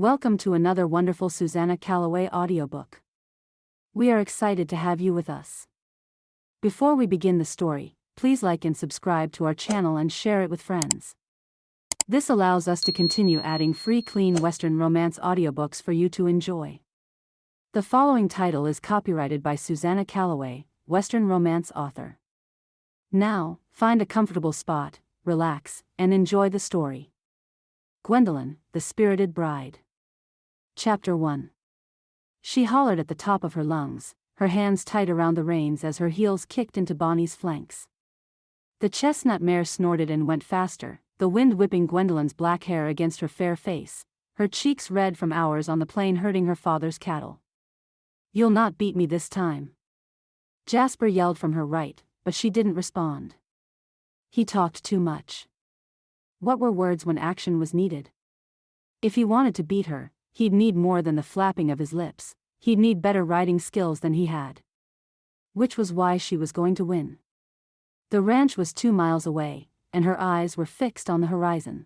Welcome to another wonderful Susannah Calloway audiobook. We are excited to have you with us. Before we begin the story, please like and subscribe to our channel and share it with friends. This allows us to continue adding free clean Western romance audiobooks for you to enjoy. The following title is copyrighted by Susannah Calloway, Western romance author. Now, find a comfortable spot, relax, and enjoy the story. Gwendolyn, the Spirited Bride. Chapter 1. She hollered at the top of her lungs, her hands tight around the reins as her heels kicked into Bonnie's flanks. The chestnut mare snorted and went faster, the wind whipping Gwendolyn's black hair against her fair face, her cheeks red from hours on the plain herding her father's cattle. "You'll not beat me this time." Jasper yelled from her right, but she didn't respond. He talked too much. What were words when action was needed? If he wanted to beat her, he'd need more than the flapping of his lips, he'd need better riding skills than he had. Which was why she was going to win. The ranch was 2 miles away, and her eyes were fixed on the horizon.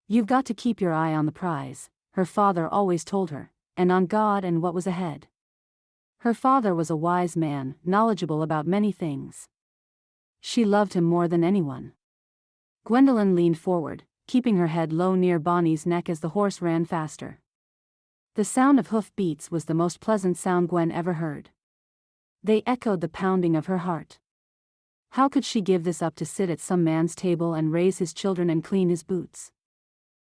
"You've got to keep your eye on the prize," her father always told her, and on God and what was ahead. Her father was a wise man, knowledgeable about many things. She loved him more than anyone. Gwendolyn leaned forward, keeping her head low near Bonnie's neck as the horse ran faster. The sound of hoof beats was the most pleasant sound Gwen ever heard. They echoed the pounding of her heart. How could she give this up to sit at some man's table and raise his children and clean his boots?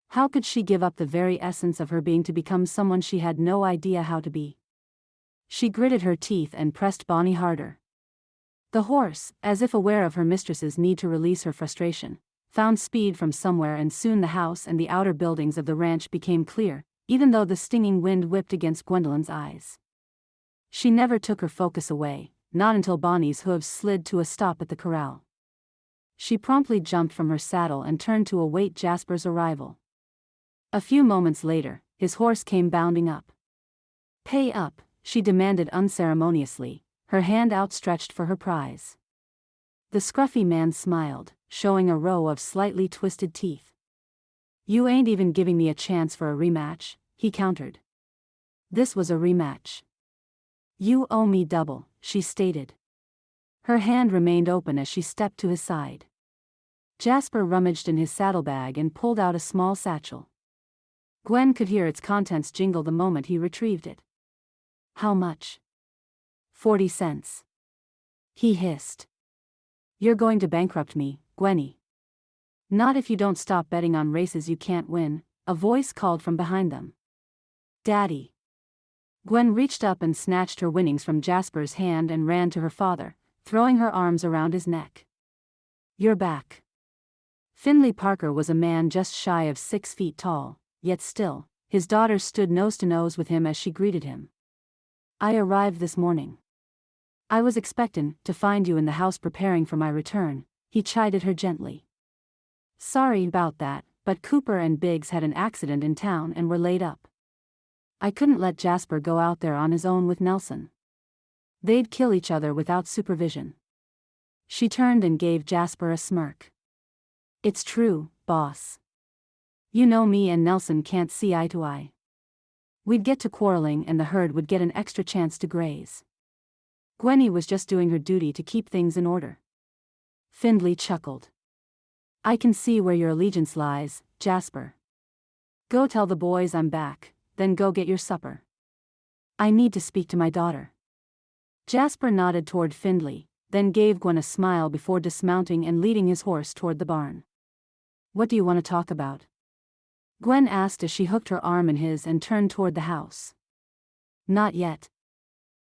How could she give up the very essence of her being to become someone she had no idea how to be? She gritted her teeth and pressed Bonnie harder. The horse, as if aware of her mistress's need to release her frustration, found speed from somewhere, and soon the house and the outer buildings of the ranch became clear, even though the stinging wind whipped against Gwendolyn's eyes. She never took her focus away, not until Bonnie's hooves slid to a stop at the corral. She promptly jumped from her saddle and turned to await Jasper's arrival. A few moments later, his horse came bounding up. "Pay up," she demanded unceremoniously, her hand outstretched for her prize. The scruffy man smiled, showing a row of slightly twisted teeth. "You ain't even giving me a chance for a rematch," he countered. This was a rematch. "You owe me double," she stated. Her hand remained open as she stepped to his side. Jasper rummaged in his saddlebag and pulled out a small satchel. Gwen could hear its contents jingle the moment he retrieved it. "How much?" 40 cents. He hissed. "You're going to bankrupt me, Gwenny." "Not if you don't stop betting on races you can't win," a voice called from behind them. "Daddy." Gwen reached up and snatched her winnings from Jasper's hand and ran to her father, throwing her arms around his neck. "You're back." Finley Parker was a man just shy of 6 feet tall, yet still, his daughter stood nose to nose with him as she greeted him. "I arrived this morning. I was expectin' to find you in the house preparing for my return," he chided her gently. "Sorry about that, but Cooper and Biggs had an accident in town and were laid up. I couldn't let Jasper go out there on his own with Nelson. They'd kill each other without supervision." She turned and gave Jasper a smirk. "It's true, boss. You know me and Nelson can't see eye to eye. We'd get to quarreling and the herd would get an extra chance to graze. Gwenny was just doing her duty to keep things in order." Findley chuckled. "I can see where your allegiance lies, Jasper. Go tell the boys I'm back, then go get your supper. I need to speak to my daughter." Jasper nodded toward Findley, then gave Gwen a smile before dismounting and leading his horse toward the barn. "What do you want to talk about?" Gwen asked as she hooked her arm in his and turned toward the house. "Not yet.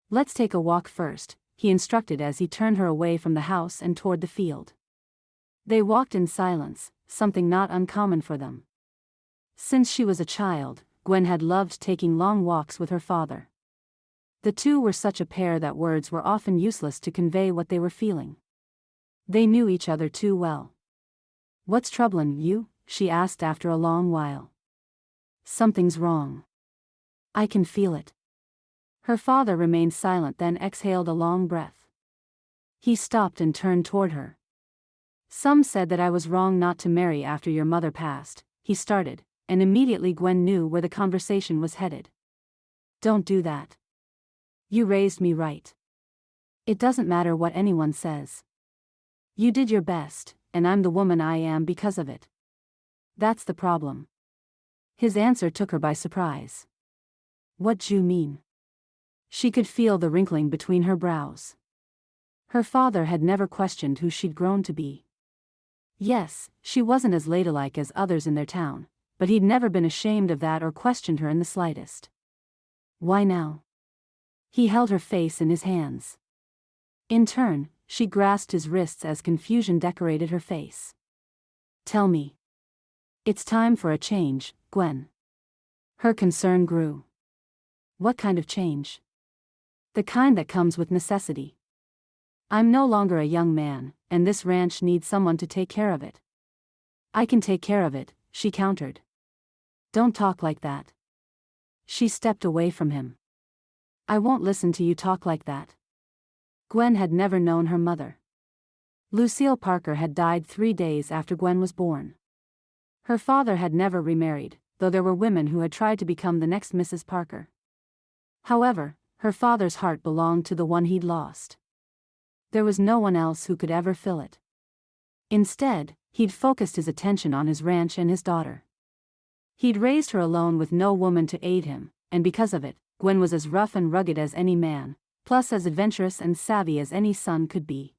Let's take a walk first," he instructed as he turned her away from the house and toward the field. They walked in silence, something not uncommon for them. Since she was a child, Gwen had loved taking long walks with her father. The two were such a pair that words were often useless to convey what they were feeling. They knew each other too well. "What's troublin' you?" she asked after a long while. "Something's wrong. I can feel it." Her father remained silent, then exhaled a long breath. He stopped and turned toward her. "Some said that I was wrong not to marry after your mother passed," he started, and immediately Gwen knew where the conversation was headed. Don't do that. You raised me right. It doesn't matter what anyone says. You did your best, and I'm the woman I am because of it. That's the problem. His answer took her by surprise. What do you mean? She could feel the wrinkling between her brows. Her father had never questioned who she'd grown to be. Yes, she wasn't as ladylike as others in their town, but he'd never been ashamed of that or questioned her in the slightest. Why now? He held her face in his hands. In turn, she grasped his wrists as confusion decorated her face. Tell me. It's time for a change, Gwen. Her concern grew. What kind of change? The kind that comes with necessity. I'm no longer a young man, and this ranch needs someone to take care of it. I can take care of it, she countered. Don't talk like that. She stepped away from him. I won't listen to you talk like that. Gwen had never known her mother. Lucille Parker had died 3 days after Gwen was born. Her father had never remarried, though there were women who had tried to become the next Mrs. Parker. However, her father's heart belonged to the one he'd lost. There was no one else who could ever fill it. Instead, he'd focused his attention on his ranch and his daughter. He'd raised her alone with no woman to aid him, and because of it, Gwen was as rough and rugged as any man, plus as adventurous and savvy as any son could be.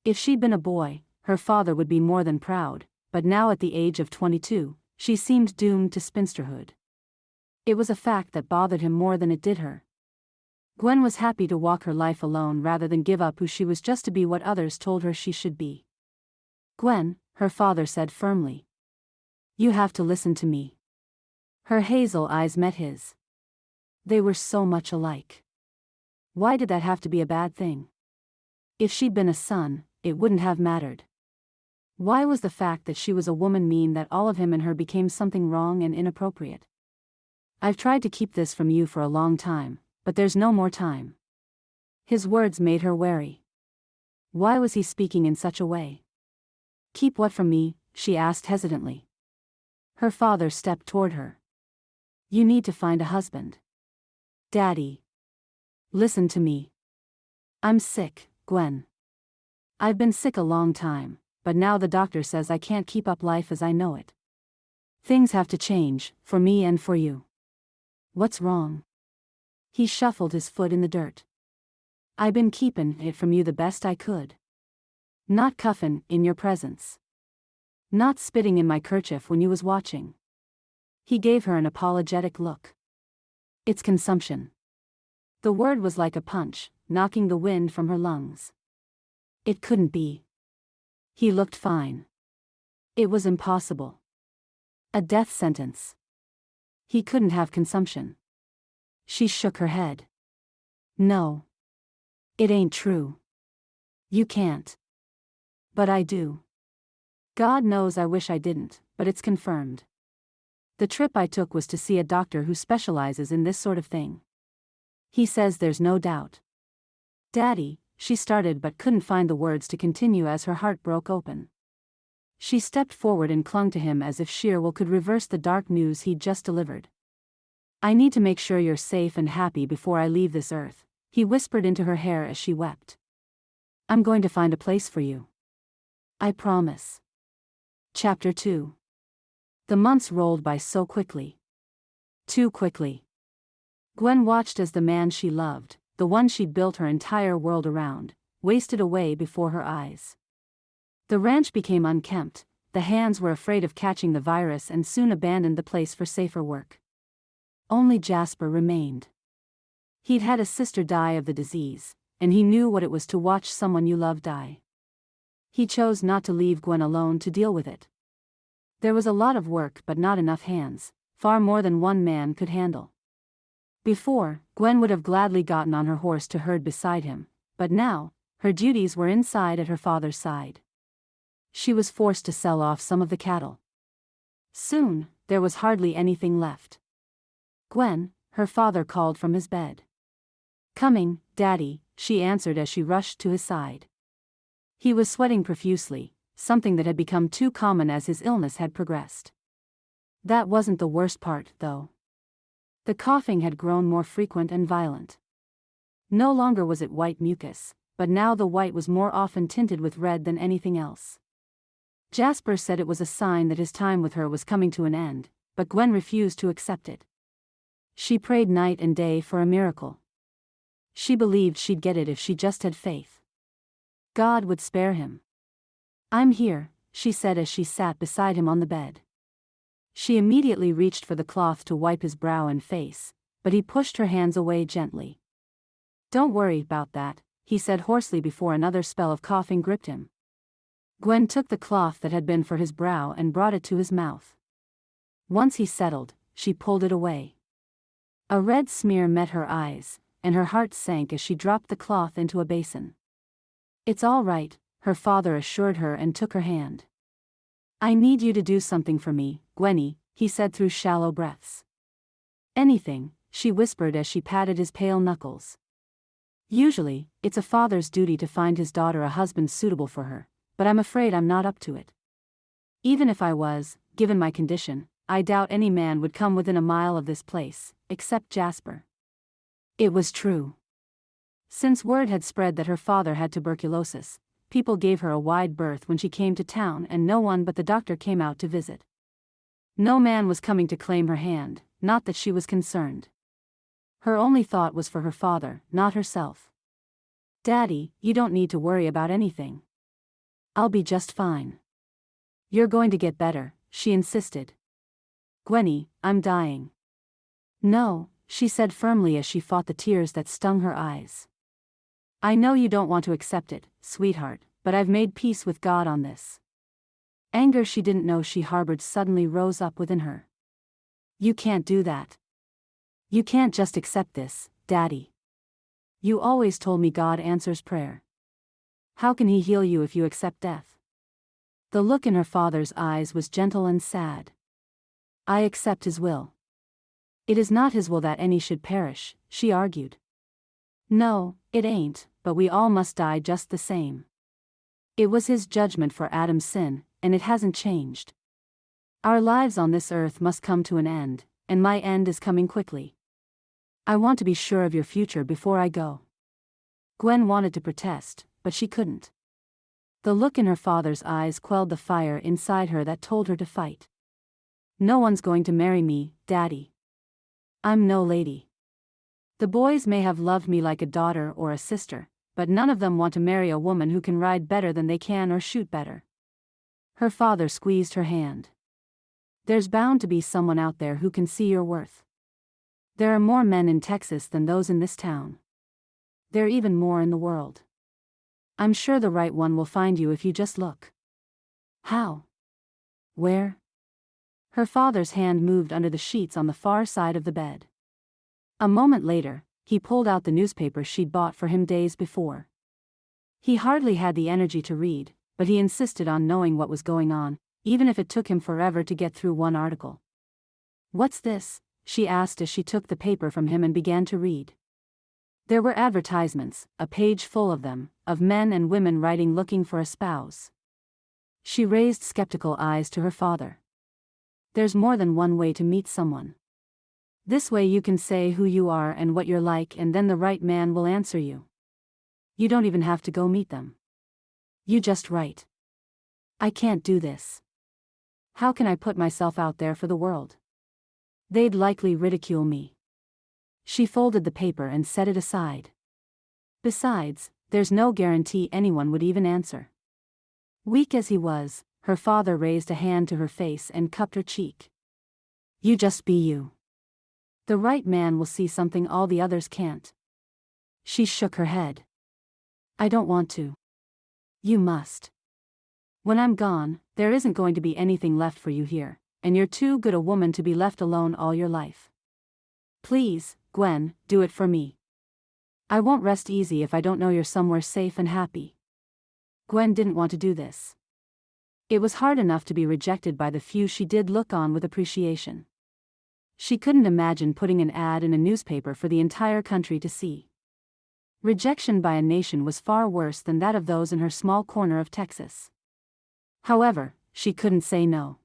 If she'd been a boy, her father would be more than proud, but now at the age of 22, she seemed doomed to spinsterhood. It was a fact that bothered him more than it did her. Gwen was happy to walk her life alone rather than give up who she was just to be what others told her she should be. Gwen, her father said firmly. You have to listen to me. Her hazel eyes met his. They were so much alike. Why did that have to be a bad thing? If she'd been a son, it wouldn't have mattered. Why was the fact that she was a woman mean that all of him and her became something wrong and inappropriate? I've tried to keep this from you for a long time, but there's no more time. His words made her wary. Why was he speaking in such a way? Keep what from me? She asked hesitantly. Her father stepped toward her. You need to find a husband. Daddy. Listen to me. I'm sick, Gwen. I've been sick a long time, but now the doctor says I can't keep up life as I know it. Things have to change, for me and for you. What's wrong? He shuffled his foot in the dirt. I've been keepin' it from you the best I could. Not cuffin' in your presence. Not spitting in my kerchief when you was watching. He gave her an apologetic look. It's consumption. The word was like a punch, knocking the wind from her lungs. It couldn't be. He looked fine. It was impossible. A death sentence. He couldn't have consumption. She shook her head. No. It ain't true. You can't. But I do. God knows I wish I didn't, but it's confirmed. The trip I took was to see a doctor who specializes in this sort of thing. He says there's no doubt. Daddy, she started but couldn't find the words to continue as her heart broke open. She stepped forward and clung to him as if sheer will could reverse the dark news he'd just delivered. I need to make sure you're safe and happy before I leave this earth, he whispered into her hair as she wept. I'm going to find a place for you. I promise. Chapter 2. The months rolled by so quickly. Too quickly. Gwen watched as the man she loved, the one she'd built her entire world around, wasted away before her eyes. The ranch became unkempt, the hands were afraid of catching the virus and soon abandoned the place for safer work. Only Jasper remained. He'd had a sister die of the disease, and he knew what it was to watch someone you love die. He chose not to leave Gwen alone to deal with it. There was a lot of work but not enough hands, far more than one man could handle. Before, Gwen would have gladly gotten on her horse to herd beside him, but now, her duties were inside at her father's side. She was forced to sell off some of the cattle. Soon, there was hardly anything left. Gwen, her father called from his bed. Coming, Daddy, she answered as she rushed to his side. He was sweating profusely, something that had become too common as his illness had progressed. That wasn't the worst part, though. The coughing had grown more frequent and violent. No longer was it white mucus, but now the white was more often tinted with red than anything else. Jasper said it was a sign that his time with her was coming to an end, but Gwen refused to accept it. She prayed night and day for a miracle. She believed she'd get it if she just had faith. God would spare him. "I'm here," she said as she sat beside him on the bed. She immediately reached for the cloth to wipe his brow and face, but he pushed her hands away gently. "Don't worry about that," he said hoarsely before another spell of coughing gripped him. Gwen took the cloth that had been for his brow and brought it to his mouth. Once he settled, she pulled it away. A red smear met her eyes, and her heart sank as she dropped the cloth into a basin. "It's all right," her father assured her and took her hand. "I need you to do something for me, Gwenny," he said through shallow breaths. "Anything," she whispered as she patted his pale knuckles. "Usually, it's a father's duty to find his daughter a husband suitable for her, but I'm afraid I'm not up to it. Even if I was, given my condition, I doubt any man would come within a mile of this place, except Jasper." It was true. Since word had spread that her father had tuberculosis, people gave her a wide berth when she came to town and no one but the doctor came out to visit. No man was coming to claim her hand, not that she was concerned. Her only thought was for her father, not herself. "Daddy, you don't need to worry about anything. I'll be just fine." "You're going to get better," she insisted. "Gwenny, I'm dying." "No," she said firmly as she fought the tears that stung her eyes. "I know you don't want to accept it, sweetheart, but I've made peace with God on this." Anger she didn't know she harbored suddenly rose up within her. "You can't do that. You can't just accept this, Daddy. You always told me God answers prayer. How can He heal you if you accept death?" The look in her father's eyes was gentle and sad. "I accept His will." "It is not His will that any should perish," she argued. "No, it ain't, but we all must die just the same. It was His judgment for Adam's sin, and it hasn't changed. Our lives on this earth must come to an end, and my end is coming quickly. I want to be sure of your future before I go." Gwen wanted to protest, but she couldn't. The look in her father's eyes quelled the fire inside her that told her to fight. "No one's going to marry me, Daddy. I'm no lady. The boys may have loved me like a daughter or a sister, but none of them want to marry a woman who can ride better than they can or shoot better." Her father squeezed her hand. "There's bound to be someone out there who can see your worth. There are more men in Texas than those in this town. There are even more in the world. I'm sure the right one will find you if you just look." "How? Where?" Her father's hand moved under the sheets on the far side of the bed. A moment later, he pulled out the newspaper she'd bought for him days before. He hardly had the energy to read, but he insisted on knowing what was going on, even if it took him forever to get through one article. "What's this?" she asked as she took the paper from him and began to read. There were advertisements, a page full of them, of men and women writing looking for a spouse. She raised skeptical eyes to her father. "There's more than one way to meet someone. This way you can say who you are and what you're like and then the right man will answer you. You don't even have to go meet them. You just write." "I can't do this. How can I put myself out there for the world? They'd likely ridicule me." She folded the paper and set it aside. "Besides, there's no guarantee anyone would even answer." Weak as he was, her father raised a hand to her face and cupped her cheek. "You just be you. The right man will see something all the others can't." She shook her head. "I don't want to." "You must. When I'm gone, there isn't going to be anything left for you here, and you're too good a woman to be left alone all your life. Please, Gwen, do it for me. I won't rest easy if I don't know you're somewhere safe and happy." Gwen didn't want to do this. It was hard enough to be rejected by the few she did look on with appreciation. She couldn't imagine putting an ad in a newspaper for the entire country to see. Rejection by a nation was far worse than that of those in her small corner of Texas. However, she couldn't say no.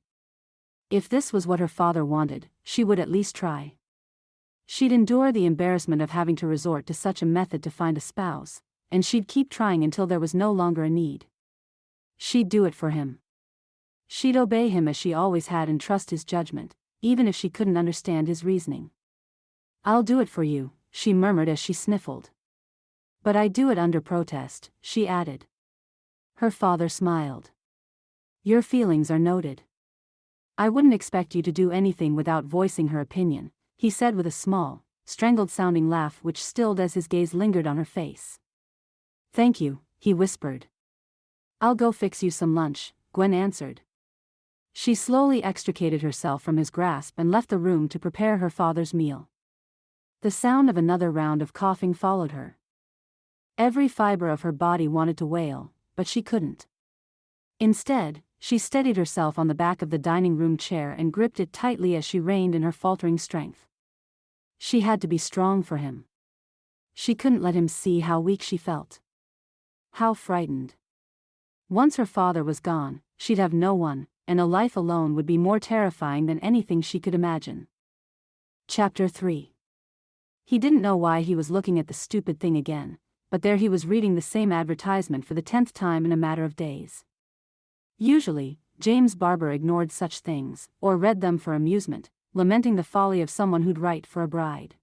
If this was what her father wanted, she would at least try. She'd endure the embarrassment of having to resort to such a method to find a spouse, and she'd keep trying until there was no longer a need. She'd do it for him. She'd obey him as she always had and trust his judgment, even if she couldn't understand his reasoning. "I'll do it for you," she murmured as she sniffled. "But I do it under protest," she added. Her father smiled. "Your feelings are noted. I wouldn't expect you to do anything without voicing her opinion," he said with a small, strangled-sounding laugh which stilled as his gaze lingered on her face. "Thank you," he whispered. "I'll go fix you some lunch," Gwen answered. She slowly extricated herself from his grasp and left the room to prepare her father's meal. The sound of another round of coughing followed her. Every fiber of her body wanted to wail, but she couldn't. Instead, she steadied herself on the back of the dining room chair and gripped it tightly as she reined in her faltering strength. She had to be strong for him. She couldn't let him see how weak she felt. How frightened. Once her father was gone, she'd have no one, and a life alone would be more terrifying than anything she could imagine. Chapter 3. He didn't know why he was looking at the stupid thing again, but there he was reading the same advertisement for the 10th time in a matter of days. Usually, James Barber ignored such things, or read them for amusement, lamenting the folly of someone who'd write for a bride.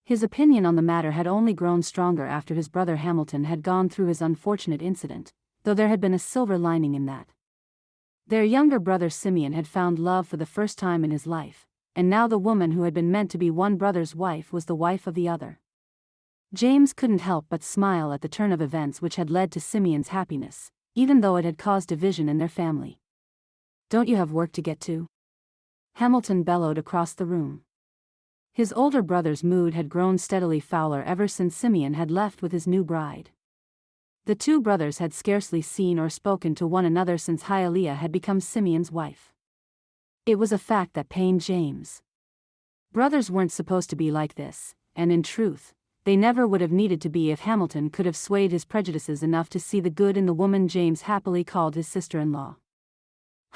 His opinion on the matter had only grown stronger after his brother Hamilton had gone through his unfortunate incident, though there had been a silver lining in that. Their younger brother Simeon had found love for the first time in his life, and now the woman who had been meant to be one brother's wife was the wife of the other. James couldn't help but smile at the turn of events which had led to Simeon's happiness, even though it had caused division in their family. "Don't you have work to get to?" Hamilton bellowed across the room. His older brother's mood had grown steadily fouler ever since Simeon had left with his new bride. The two brothers had scarcely seen or spoken to one another since Hialeah had become Simeon's wife. It was a fact that pained James. Brothers weren't supposed to be like this, and in truth, they never would have needed to be if Hamilton could have swayed his prejudices enough to see the good in the woman James happily called his sister-in-law.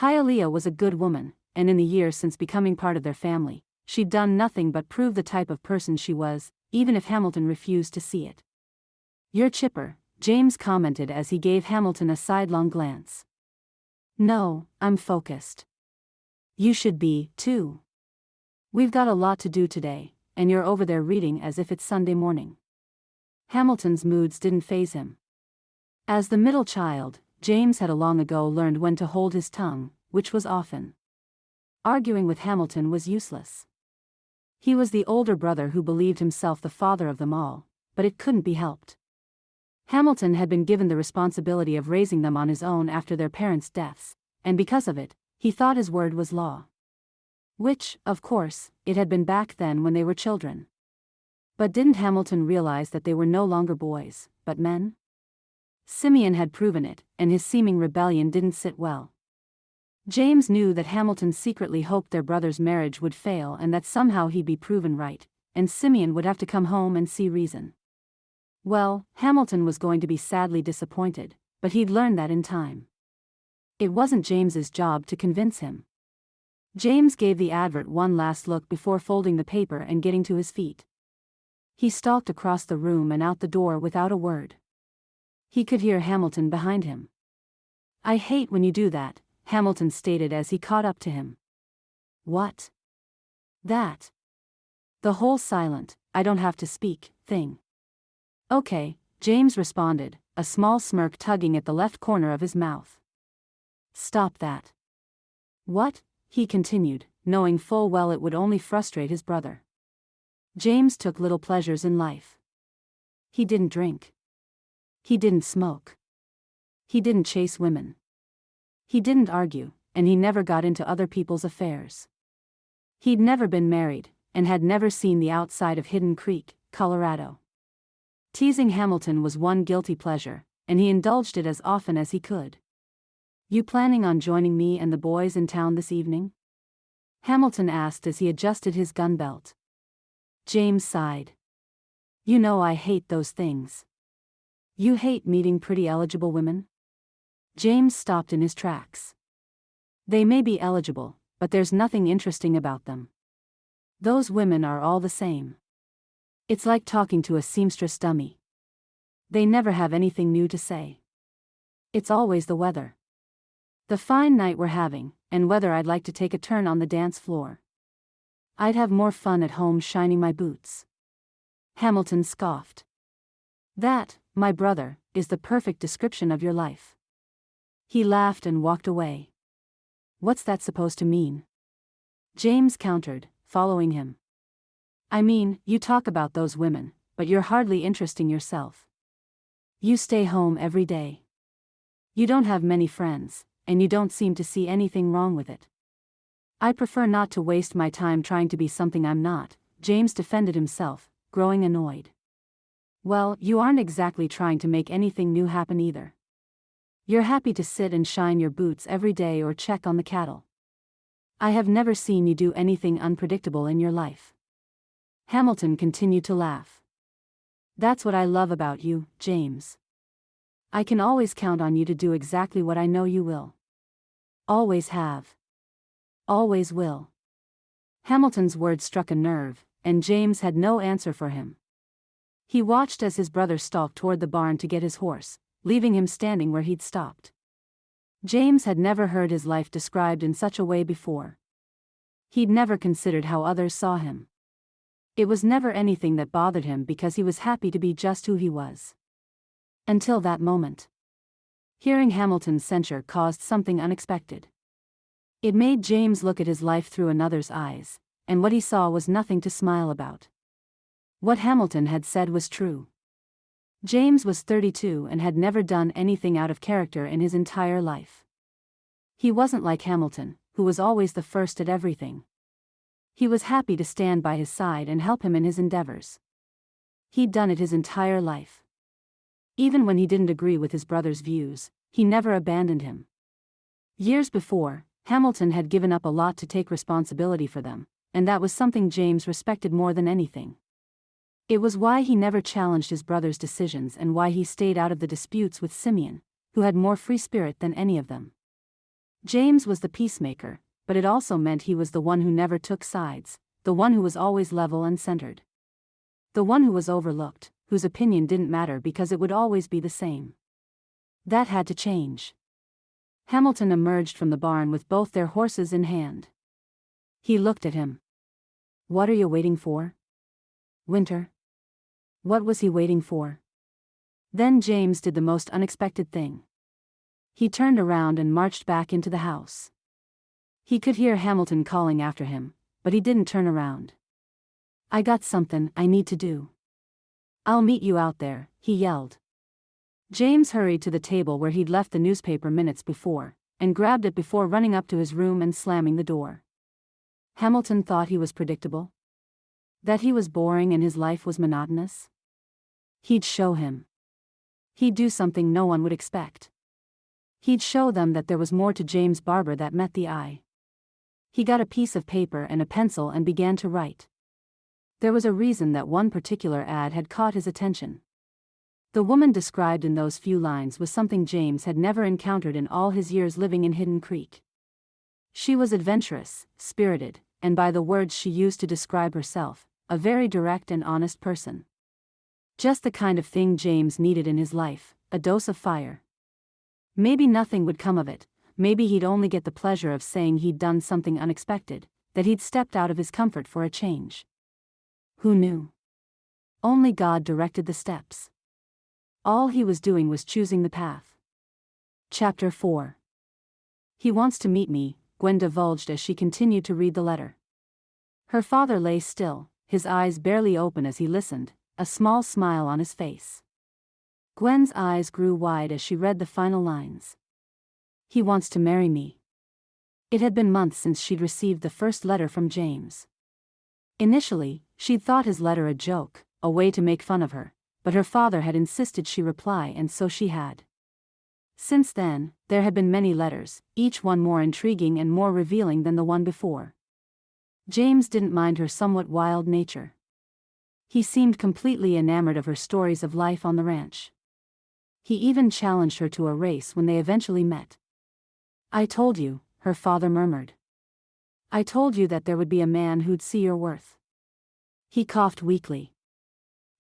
Hialeah was a good woman, and in the years since becoming part of their family, she'd done nothing but prove the type of person she was, even if Hamilton refused to see it. "You're chipper," James commented as he gave Hamilton a sidelong glance. "No, I'm focused." "You should be, too. We've got a lot to do today, and you're over there reading as if it's Sunday morning." Hamilton's moods didn't faze him. As the middle child, James had long ago learned when to hold his tongue, which was often. Arguing with Hamilton was useless. He was the older brother who believed himself the father of them all, but it couldn't be helped. Hamilton had been given the responsibility of raising them on his own after their parents' deaths, and because of it, he thought his word was law. Which, of course, it had been back then when they were children. But didn't Hamilton realize that they were no longer boys, but men? Simeon had proven it, and his seeming rebellion didn't sit well. James knew that Hamilton secretly hoped their brother's marriage would fail and that somehow he'd be proven right, and Simeon would have to come home and see reason. Well, Hamilton was going to be sadly disappointed, but he'd learn that in time. It wasn't James's job to convince him. James gave the advert one last look before folding the paper and getting to his feet. He stalked across the room and out the door without a word. He could hear Hamilton behind him. "I hate when you do that," Hamilton stated as he caught up to him. "What?" "That. The whole silent, I don't have to speak, thing." "Okay," James responded, a small smirk tugging at the left corner of his mouth. "Stop that." "What?" he continued, knowing full well it would only frustrate his brother. James took little pleasures in life. He didn't drink. He didn't smoke. He didn't chase women. He didn't argue, and he never got into other people's affairs. He'd never been married, and had never seen the outside of Hidden Creek, Colorado. Teasing Hamilton was one guilty pleasure, and he indulged it as often as he could. "You planning on joining me and the boys in town this evening?" Hamilton asked as he adjusted his gun belt. James sighed. "You know I hate those things." "You hate meeting pretty eligible women?" James stopped in his tracks. "They may be eligible, but there's nothing interesting about them. Those women are all the same. It's like talking to a seamstress dummy. They never have anything new to say. It's always the weather. The fine night we're having, and whether I'd like to take a turn on the dance floor. I'd have more fun at home shining my boots. Hamilton scoffed. That, my brother, is the perfect description of your life. He laughed and walked away. What's that supposed to mean? James countered, following him. I mean, you talk about those women, but you're hardly interesting yourself. You stay home every day. You don't have many friends, and you don't seem to see anything wrong with it. I prefer not to waste my time trying to be something I'm not, James defended himself, growing annoyed. Well, you aren't exactly trying to make anything new happen either. You're happy to sit and shine your boots every day or check on the cattle. I have never seen you do anything unpredictable in your life. Hamilton continued to laugh. That's what I love about you, James. I can always count on you to do exactly what I know you will. Always have. Always will. Hamilton's words struck a nerve, and James had no answer for him. He watched as his brother stalked toward the barn to get his horse, leaving him standing where he'd stopped. James had never heard his life described in such a way before. He'd never considered how others saw him. It was never anything that bothered him because he was happy to be just who he was. Until that moment. Hearing Hamilton's censure caused something unexpected. It made James look at his life through another's eyes, and what he saw was nothing to smile about. What Hamilton had said was true. James was 32 and had never done anything out of character in his entire life. He wasn't like Hamilton, who was always the first at everything. He was happy to stand by his side and help him in his endeavors. He'd done it his entire life. Even when he didn't agree with his brother's views, he never abandoned him. Years before, Hamilton had given up a lot to take responsibility for them, and that was something James respected more than anything. It was why he never challenged his brother's decisions and why he stayed out of the disputes with Simeon, who had more free spirit than any of them. James was the peacemaker, but it also meant he was the one who never took sides, the one who was always level and centered. The one who was overlooked, whose opinion didn't matter because it would always be the same. That had to change. Hamilton emerged from the barn with both their horses in hand. He looked at him. What are you waiting for? Winter. What was he waiting for? Then James did the most unexpected thing. He turned around and marched back into the house. He could hear Hamilton calling after him, but he didn't turn around. I got something I need to do. I'll meet you out there, he yelled. James hurried to the table where he'd left the newspaper minutes before, and grabbed it before running up to his room and slamming the door. Hamilton thought he was predictable. That he was boring and his life was monotonous. He'd show him. He'd do something no one would expect. He'd show them that there was more to James Barber that met the eye. He got a piece of paper and a pencil and began to write. There was a reason that one particular ad had caught his attention. The woman described in those few lines was something James had never encountered in all his years living in Hidden Creek. She was adventurous, spirited, and by the words she used to describe herself, a very direct and honest person. Just the kind of thing James needed in his life, a dose of fire. Maybe nothing would come of it, maybe he'd only get the pleasure of saying he'd done something unexpected, that he'd stepped out of his comfort for a change. Who knew? Only God directed the steps. All he was doing was choosing the path. Chapter 4. He wants to meet me, Gwen divulged as she continued to read the letter. Her father lay still, his eyes barely open as he listened, a small smile on his face. Gwen's eyes grew wide as she read the final lines. He wants to marry me. It had been months since she'd received the first letter from James. Initially, she'd thought his letter a joke, a way to make fun of her, but her father had insisted she reply and so she had. Since then, there had been many letters, each one more intriguing and more revealing than the one before. James didn't mind her somewhat wild nature. He seemed completely enamored of her stories of life on the ranch. He even challenged her to a race when they eventually met. I told you, her father murmured. I told you that there would be a man who'd see your worth. He coughed weakly.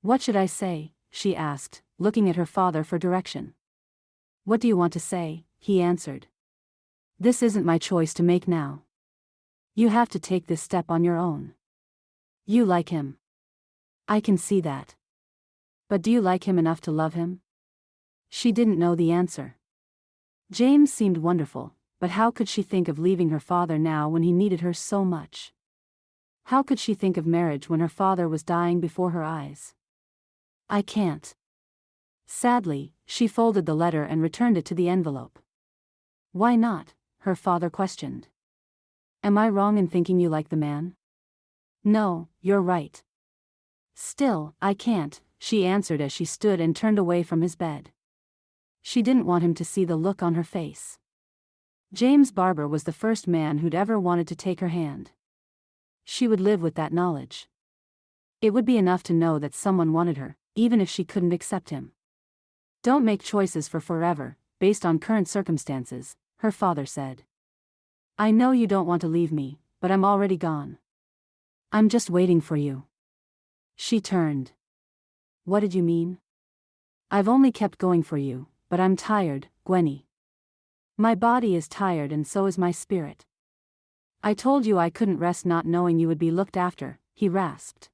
What should I say? She asked, looking at her father for direction. What do you want to say? He answered. This isn't my choice to make now. You have to take this step on your own. You like him. I can see that. But do you like him enough to love him? She didn't know the answer. James seemed wonderful, but how could she think of leaving her father now when he needed her so much? How could she think of marriage when her father was dying before her eyes? I can't. Sadly, she folded the letter and returned it to the envelope. Why not? Her father questioned. Am I wrong in thinking you like the man? No, you're right. Still, I can't, she answered as she stood and turned away from his bed. She didn't want him to see the look on her face. James Barber was the first man who'd ever wanted to take her hand. She would live with that knowledge. It would be enough to know that someone wanted her, even if she couldn't accept him. Don't make choices for forever, based on current circumstances, her father said. I know you don't want to leave me, but I'm already gone. I'm just waiting for you. She turned. What did you mean? I've only kept going for you, but I'm tired, Gwenny. My body is tired and so is my spirit. I told you I couldn't rest not knowing you would be looked after, he rasped.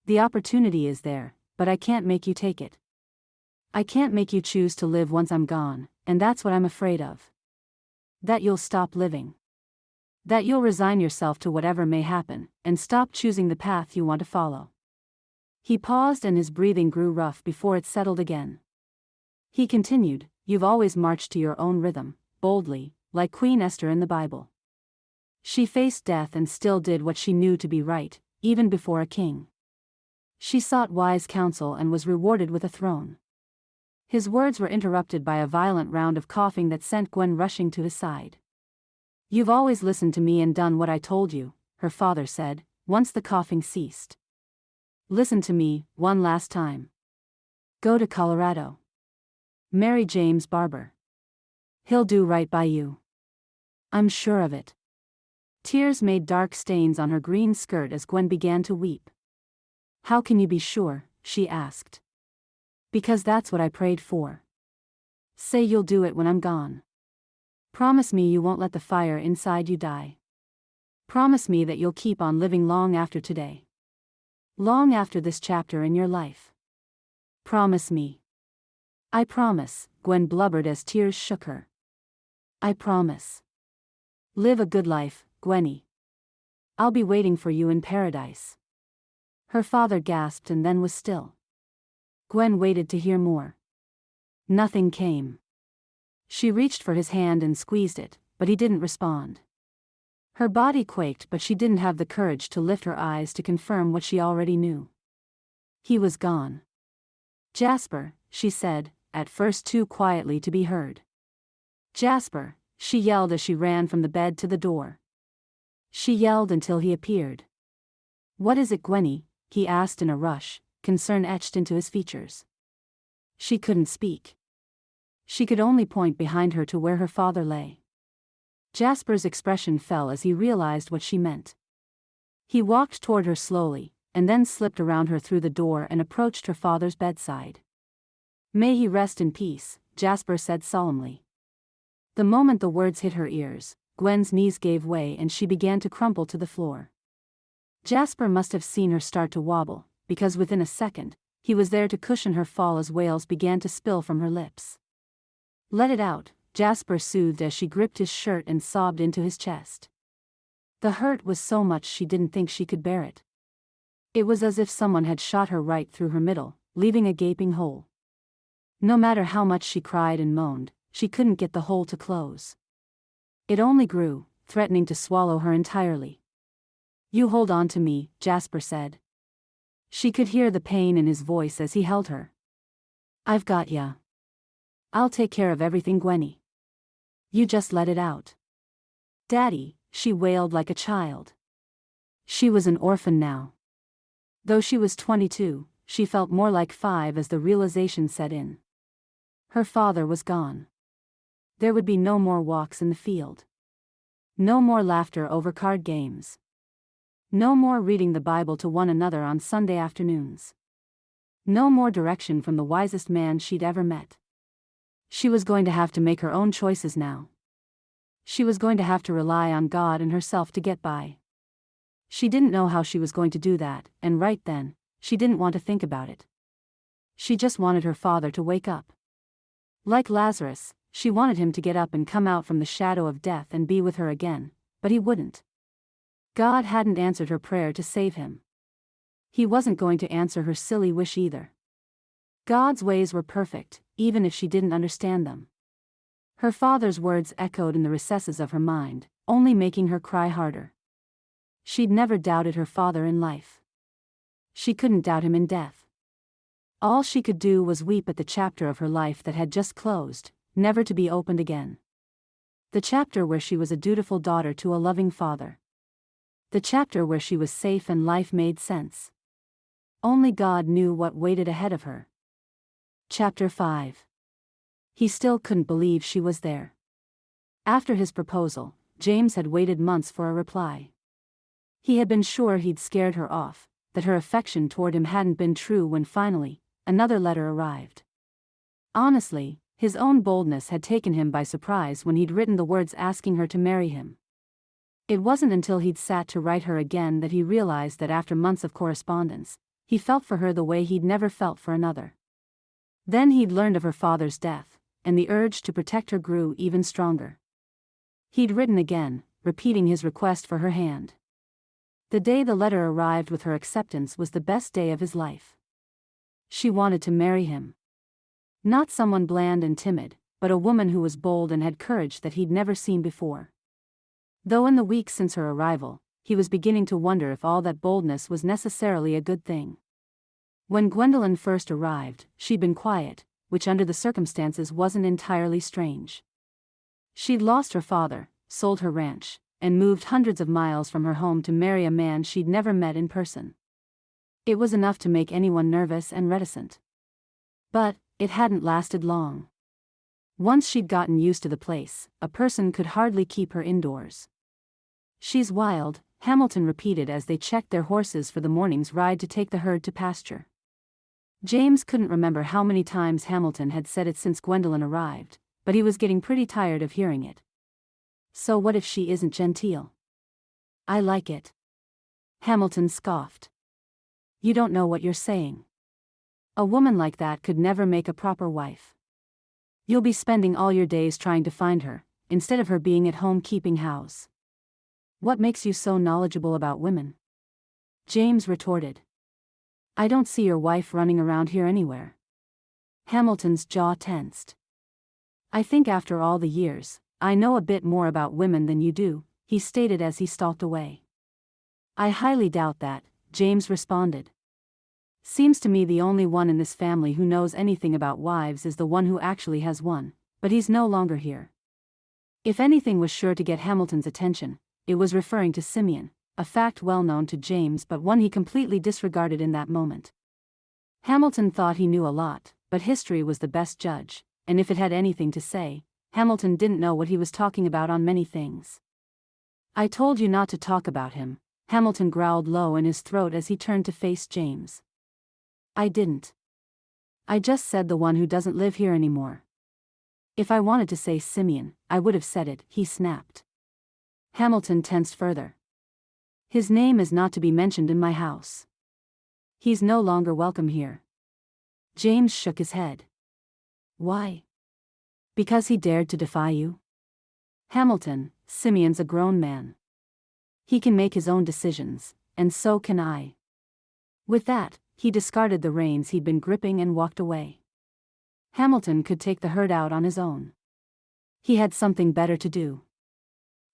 The opportunity is there, but I can't make you take it. I can't make you choose to live once I'm gone, and that's what I'm afraid of. That you'll stop living. That you'll resign yourself to whatever may happen, and stop choosing the path you want to follow. He paused and his breathing grew rough before it settled again. He continued, You've always marched to your own rhythm, boldly, like Queen Esther in the Bible. She faced death and still did what she knew to be right, even before a king. She sought wise counsel and was rewarded with a throne. His words were interrupted by a violent round of coughing that sent Gwen rushing to his side. You've always listened to me and done what I told you, her father said, once the coughing ceased. Listen to me, one last time. Go to Colorado. Marry James Barber. He'll do right by you. I'm sure of it. Tears made dark stains on her green skirt as Gwen began to weep. How can you be sure? She asked. Because that's what I prayed for. Say you'll do it when I'm gone. Promise me you won't let the fire inside you die. Promise me that you'll keep on living long after today. Long after this chapter in your life. Promise me. I promise, Gwen blubbered as tears shook her. I promise. Live a good life, Gwenny. I'll be waiting for you in paradise. Her father gasped and then was still. Gwen waited to hear more. Nothing came. She reached for his hand and squeezed it, but he didn't respond. Her body quaked, but she didn't have the courage to lift her eyes to confirm what she already knew. He was gone. Jasper, she said, at first too quietly to be heard. Jasper, she yelled as she ran from the bed to the door. She yelled until he appeared. What is it, Gwenny? He asked in a rush, concern etched into his features. She couldn't speak. She could only point behind her to where her father lay. Jasper's expression fell as he realized what she meant. He walked toward her slowly, and then slipped around her through the door and approached her father's bedside. May he rest in peace, Jasper said solemnly. The moment the words hit her ears, Gwen's knees gave way and she began to crumple to the floor. Jasper must have seen her start to wobble, because within a second, he was there to cushion her fall as wails began to spill from her lips. Let it out, Jasper soothed as she gripped his shirt and sobbed into his chest. The hurt was so much she didn't think she could bear it. It was as if someone had shot her right through her middle, leaving a gaping hole. No matter how much she cried and moaned, she couldn't get the hole to close. It only grew, threatening to swallow her entirely. You hold on to me, Jasper said. She could hear the pain in his voice as he held her. I've got ya. I'll take care of everything, Gwenny. You just let it out. Daddy, she wailed like a child. She was an orphan now. Though she was 22, she felt more like 5 as the realization set in. Her father was gone. There would be no more walks in the field. No more laughter over card games. No more reading the Bible to one another on Sunday afternoons. No more direction from the wisest man she'd ever met. She was going to have to make her own choices now. She was going to have to rely on God and herself to get by. She didn't know how she was going to do that, and right then, she didn't want to think about it. She just wanted her father to wake up. Like Lazarus, she wanted him to get up and come out from the shadow of death and be with her again, but he wouldn't. God hadn't answered her prayer to save him. He wasn't going to answer her silly wish either. God's ways were perfect, even if she didn't understand them. Her father's words echoed in the recesses of her mind, only making her cry harder. She'd never doubted her father in life. She couldn't doubt him in death. All she could do was weep at the chapter of her life that had just closed, never to be opened again. The chapter where she was a dutiful daughter to a loving father. The chapter where she was safe and life made sense. Only God knew what waited ahead of her. Chapter 5. He still couldn't believe she was there. After his proposal, James had waited months for a reply. He had been sure he'd scared her off, that her affection toward him hadn't been true when finally, another letter arrived. Honestly, his own boldness had taken him by surprise when he'd written the words asking her to marry him. It wasn't until he'd sat to write her again that he realized that after months of correspondence, he felt for her the way he'd never felt for another. Then he'd learned of her father's death, and the urge to protect her grew even stronger. He'd written again, repeating his request for her hand. The day the letter arrived with her acceptance was the best day of his life. She wanted to marry him. Not someone bland and timid, but a woman who was bold and had courage that he'd never seen before. Though in the weeks since her arrival, he was beginning to wonder if all that boldness was necessarily a good thing. When Gwendolyn first arrived, she'd been quiet, which under the circumstances wasn't entirely strange. She'd lost her father, sold her ranch, and moved hundreds of miles from her home to marry a man she'd never met in person. It was enough to make anyone nervous and reticent. But it hadn't lasted long. Once she'd gotten used to the place, a person could hardly keep her indoors. "She's wild," Hamilton repeated as they checked their horses for the morning's ride to take the herd to pasture. James couldn't remember how many times Hamilton had said it since Gwendolyn arrived, but he was getting pretty tired of hearing it. "So what if she isn't genteel?" "I like it." Hamilton scoffed. "You don't know what you're saying. A woman like that could never make a proper wife. You'll be spending all your days trying to find her, instead of her being at home keeping house." "What makes you so knowledgeable about women?" James retorted. "I don't see your wife running around here anywhere." Hamilton's jaw tensed. "I think after all the years, I know a bit more about women than you do," he stated as he stalked away. "I highly doubt that," James responded. "Seems to me the only one in this family who knows anything about wives is the one who actually has one, but he's no longer here." If anything was sure to get Hamilton's attention, it was referring to Simeon, a fact well known to James but one he completely disregarded in that moment. Hamilton thought he knew a lot, but history was the best judge, and if it had anything to say, Hamilton didn't know what he was talking about on many things. "I told you not to talk about him," Hamilton growled low in his throat as he turned to face James. "I didn't. I just said the one who doesn't live here anymore." "If I wanted to say Simeon, I would have said it," he snapped. Hamilton tensed further. "His name is not to be mentioned in my house. He's no longer welcome here." James shook his head. "Why?" "Because he dared to defy you." "Hamilton, Simeon's a grown man. He can make his own decisions, and so can I." With that, he discarded the reins he'd been gripping and walked away. Hamilton could take the herd out on his own. He had something better to do.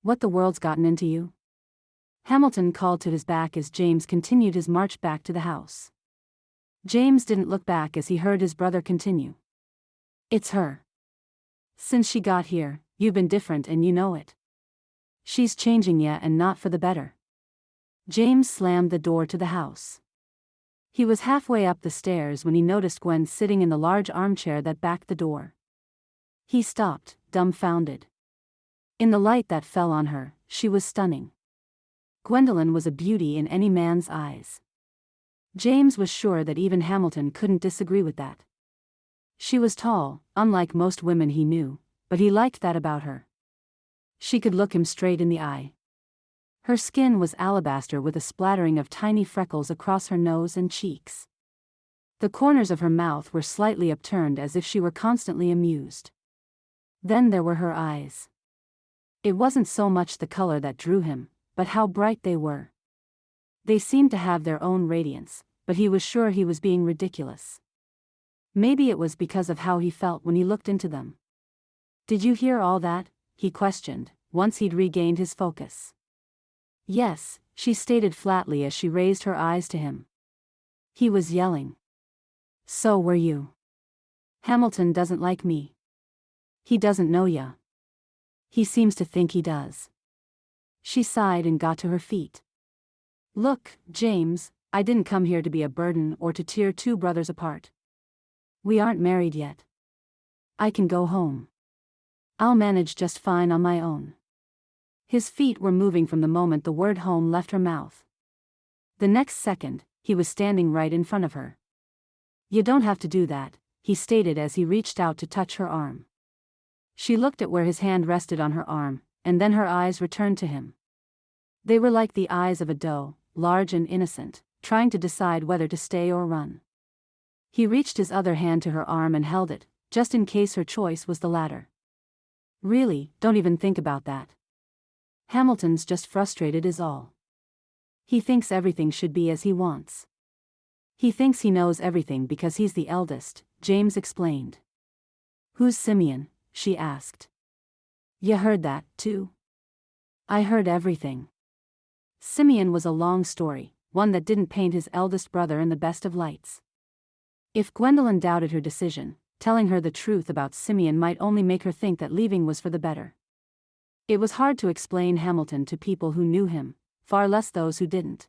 "What the world's gotten into you?" Hamilton called to his back as James continued his march back to the house. James didn't look back as he heard his brother continue. "It's her. Since she got here, you've been different and you know it. She's changing ya and not for the better." James slammed the door to the house. He was halfway up the stairs when he noticed Gwen sitting in the large armchair that backed the door. He stopped, dumbfounded. In the light that fell on her, she was stunning. Gwendolyn was a beauty in any man's eyes. James was sure that even Hamilton couldn't disagree with that. She was tall, unlike most women he knew, but he liked that about her. She could look him straight in the eye. Her skin was alabaster with a splattering of tiny freckles across her nose and cheeks. The corners of her mouth were slightly upturned as if she were constantly amused. Then there were her eyes. It wasn't so much the color that drew him, but how bright they were. They seemed to have their own radiance, but he was sure he was being ridiculous. Maybe it was because of how he felt when he looked into them. "Did you hear all that?" he questioned, once he'd regained his focus. "Yes," she stated flatly as she raised her eyes to him. He was yelling. "So were you. Hamilton doesn't like me. He doesn't know ya. He seems to think he does." She sighed and got to her feet. "Look, James, I didn't come here to be a burden or to tear two brothers apart. We aren't married yet. I can go home. I'll manage just fine on my own." His feet were moving from the moment the word home left her mouth. The next second, he was standing right in front of her. "You don't have to do that," he stated as he reached out to touch her arm. She looked at where his hand rested on her arm, and then her eyes returned to him. They were like the eyes of a doe, large and innocent, trying to decide whether to stay or run. He reached his other hand to her arm and held it, just in case her choice was the latter. "Really, don't even think about that. Hamilton's just frustrated is all. He thinks everything should be as he wants. He thinks he knows everything because he's the eldest," James explained. "Who's Simeon?" she asked. "You heard that, too?" "I heard everything." Simeon was a long story, one that didn't paint his eldest brother in the best of lights. If Gwendolyn doubted her decision, telling her the truth about Simeon might only make her think that leaving was for the better. It was hard to explain Hamilton to people who knew him, far less those who didn't.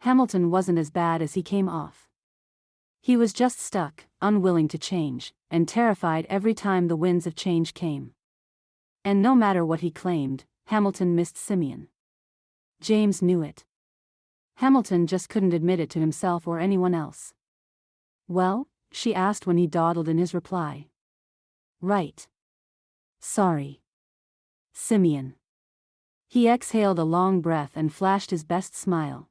Hamilton wasn't as bad as he came off. He was just stuck, unwilling to change, and terrified every time the winds of change came. And no matter what he claimed, Hamilton missed Simeon. James knew it. Hamilton just couldn't admit it to himself or anyone else. "Well?" she asked when he dawdled in his reply. "Right. Sorry. Simeon." He exhaled a long breath and flashed his best smile.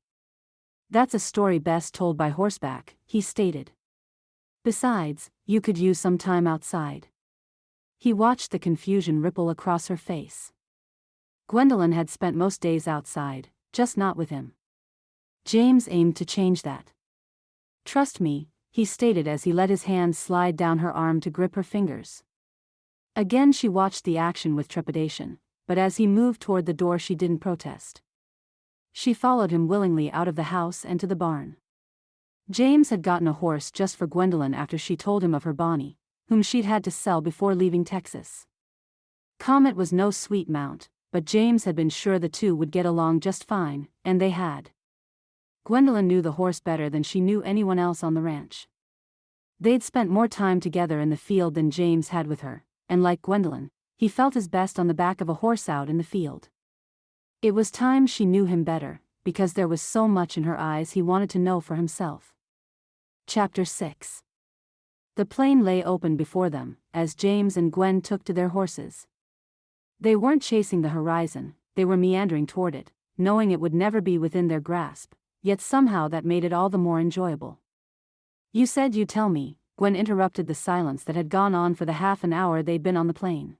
"That's a story best told by horseback," he stated. "Besides, you could use some time outside." He watched the confusion ripple across her face. Gwendolyn had spent most days outside, just not with him. James aimed to change that. "Trust me," he stated as he let his hand slide down her arm to grip her fingers. Again she watched the action with trepidation, but as he moved toward the door she didn't protest. She followed him willingly out of the house and to the barn. James had gotten a horse just for Gwendolyn after she told him of her Bonnie, whom she'd had to sell before leaving Texas. Comet was no sweet mount, but James had been sure the two would get along just fine, and they had. Gwendolyn knew the horse better than she knew anyone else on the ranch. They'd spent more time together in the field than James had with her, and like Gwendolyn, he felt his best on the back of a horse out in the field. It was time she knew him better, because there was so much in her eyes he wanted to know for himself. Chapter 6. The plain lay open before them, as James and Gwen took to their horses. They weren't chasing the horizon, they were meandering toward it, knowing it would never be within their grasp, yet somehow that made it all the more enjoyable. "You said you'd tell me," Gwen interrupted the silence that had gone on for the half an hour they'd been on the plain.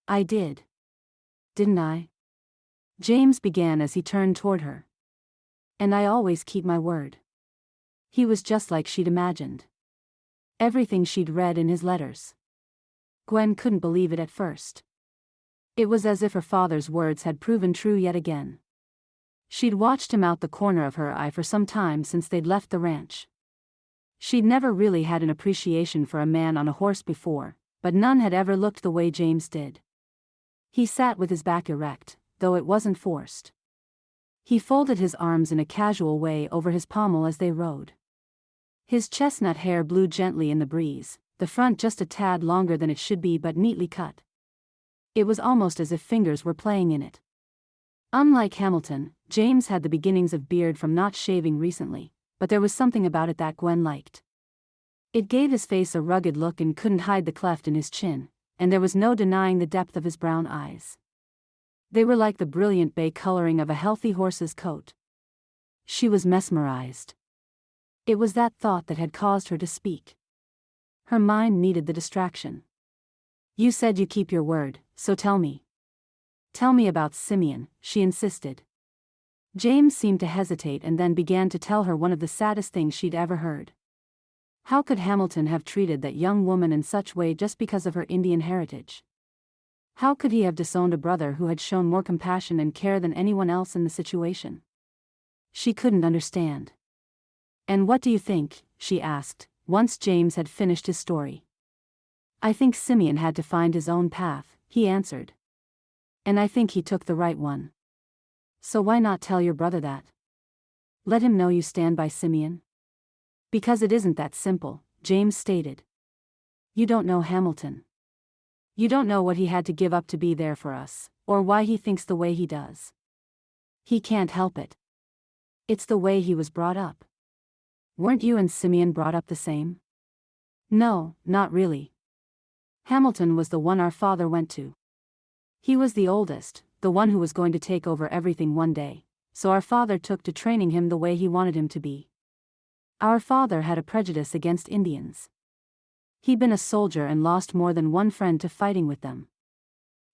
"I did. Didn't I?" James began as he turned toward her. "And I always keep my word." He was just like she'd imagined. Everything she'd read in his letters. Gwen couldn't believe it at first. It was as if her father's words had proven true yet again. She'd watched him out the corner of her eye for some time since they'd left the ranch. She'd never really had an appreciation for a man on a horse before, but none had ever looked the way James did. He sat with his back erect, though it wasn't forced. He folded his arms in a casual way over his pommel as they rode. His chestnut hair blew gently in the breeze, the front just a tad longer than it should be but neatly cut. It was almost as if fingers were playing in it. Unlike Hamilton, James had the beginnings of beard from not shaving recently, but there was something about it that Gwen liked. It gave his face a rugged look and couldn't hide the cleft in his chin, and there was no denying the depth of his brown eyes. They were like the brilliant bay coloring of a healthy horse's coat. She was mesmerized. It was that thought that had caused her to speak. Her mind needed the distraction. "You said you keep your word, so tell me. Tell me about Simeon," she insisted. James seemed to hesitate and then began to tell her one of the saddest things she'd ever heard. How could Hamilton have treated that young woman in such way just because of her Indian heritage? How could he have disowned a brother who had shown more compassion and care than anyone else in the situation? She couldn't understand. "And what do you think?" she asked, once James had finished his story. "I think Simeon had to find his own path," he answered. "And I think he took the right one. So why not tell your brother that? Let him know you stand by Simeon?" "Because it isn't that simple," James stated. "You don't know Hamilton. You don't know what he had to give up to be there for us, or why he thinks the way he does. He can't help it. It's the way he was brought up. Weren't you and Simeon brought up the same?" "No, not really. Hamilton was the one our father went to. He was the oldest, the one who was going to take over everything one day, so our father took to training him the way he wanted him to be. Our father had a prejudice against Indians. He'd been a soldier and lost more than one friend to fighting with them.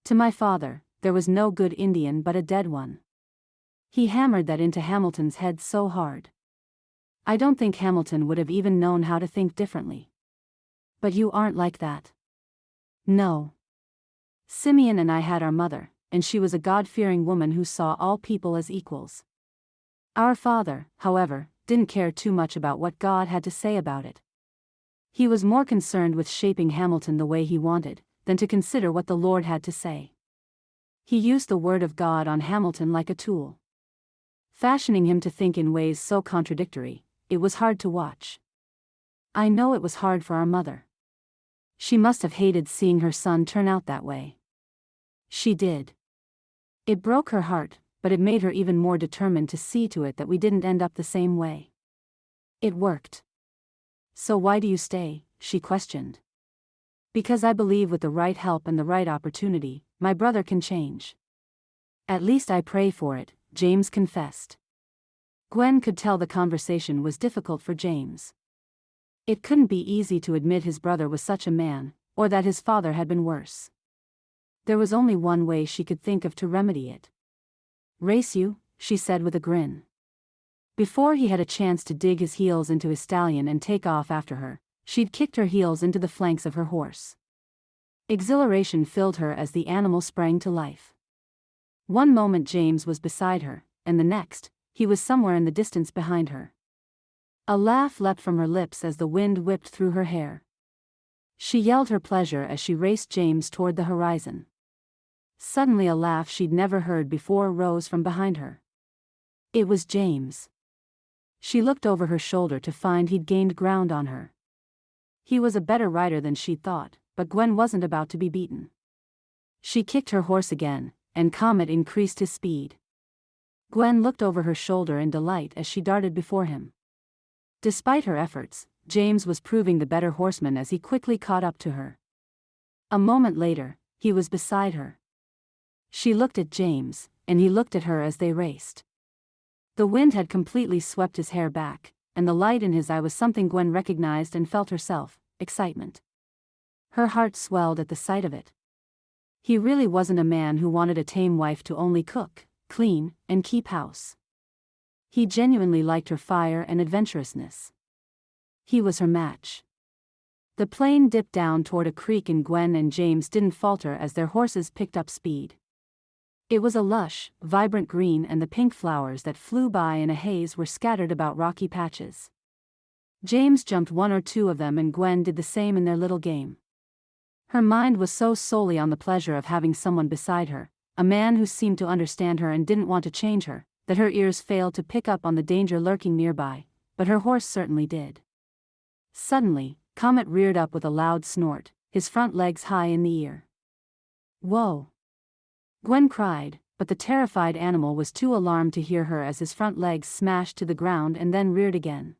To my father, there was no good Indian but a dead one. He hammered that into Hamilton's head so hard. I don't think Hamilton would have even known how to think differently. But you aren't like that." "No. Simeon and I had our mother, and she was a God-fearing woman who saw all people as equals. Our father, however, didn't care too much about what God had to say about it. He was more concerned with shaping Hamilton the way he wanted, than to consider what the Lord had to say. He used the word of God on Hamilton like a tool, fashioning him to think in ways so contradictory, it was hard to watch. I know it was hard for our mother. She must have hated seeing her son turn out that way. She did. It broke her heart, but it made her even more determined to see to it that we didn't end up the same way. It worked." "So why do you stay?" she questioned. "Because I believe with the right help and the right opportunity, my brother can change. At least I pray for it," James confessed. Gwen could tell the conversation was difficult for James. It couldn't be easy to admit his brother was such a man, or that his father had been worse. There was only one way she could think of to remedy it. "Race you?" she said with a grin. Before he had a chance to dig his heels into his stallion and take off after her, she'd kicked her heels into the flanks of her horse. Exhilaration filled her as the animal sprang to life. One moment James was beside her, and the next, he was somewhere in the distance behind her. A laugh leapt from her lips as the wind whipped through her hair. She yelled her pleasure as she raced James toward the horizon. Suddenly a laugh she'd never heard before rose from behind her. It was James. She looked over her shoulder to find he'd gained ground on her. He was a better rider than she'd thought, but Gwen wasn't about to be beaten. She kicked her horse again, and Comet increased his speed. Gwen looked over her shoulder in delight as she darted before him. Despite her efforts, James was proving the better horseman as he quickly caught up to her. A moment later, he was beside her. She looked at James, and he looked at her as they raced. The wind had completely swept his hair back, and the light in his eye was something Gwen recognized and felt herself: excitement. Her heart swelled at the sight of it. He really wasn't a man who wanted a tame wife to only cook, clean, and keep house. He genuinely liked her fire and adventurousness. He was her match. The plane dipped down toward a creek and Gwen and James didn't falter as their horses picked up speed. It was a lush, vibrant green and the pink flowers that flew by in a haze were scattered about rocky patches. James jumped one or two of them and Gwen did the same in their little game. Her mind was so solely on the pleasure of having someone beside her, a man who seemed to understand her and didn't want to change her, that her ears failed to pick up on the danger lurking nearby, but her horse certainly did. Suddenly, Comet reared up with a loud snort, his front legs high in the air. "Whoa!" Gwen cried, but the terrified animal was too alarmed to hear her as his front legs smashed to the ground and then reared again.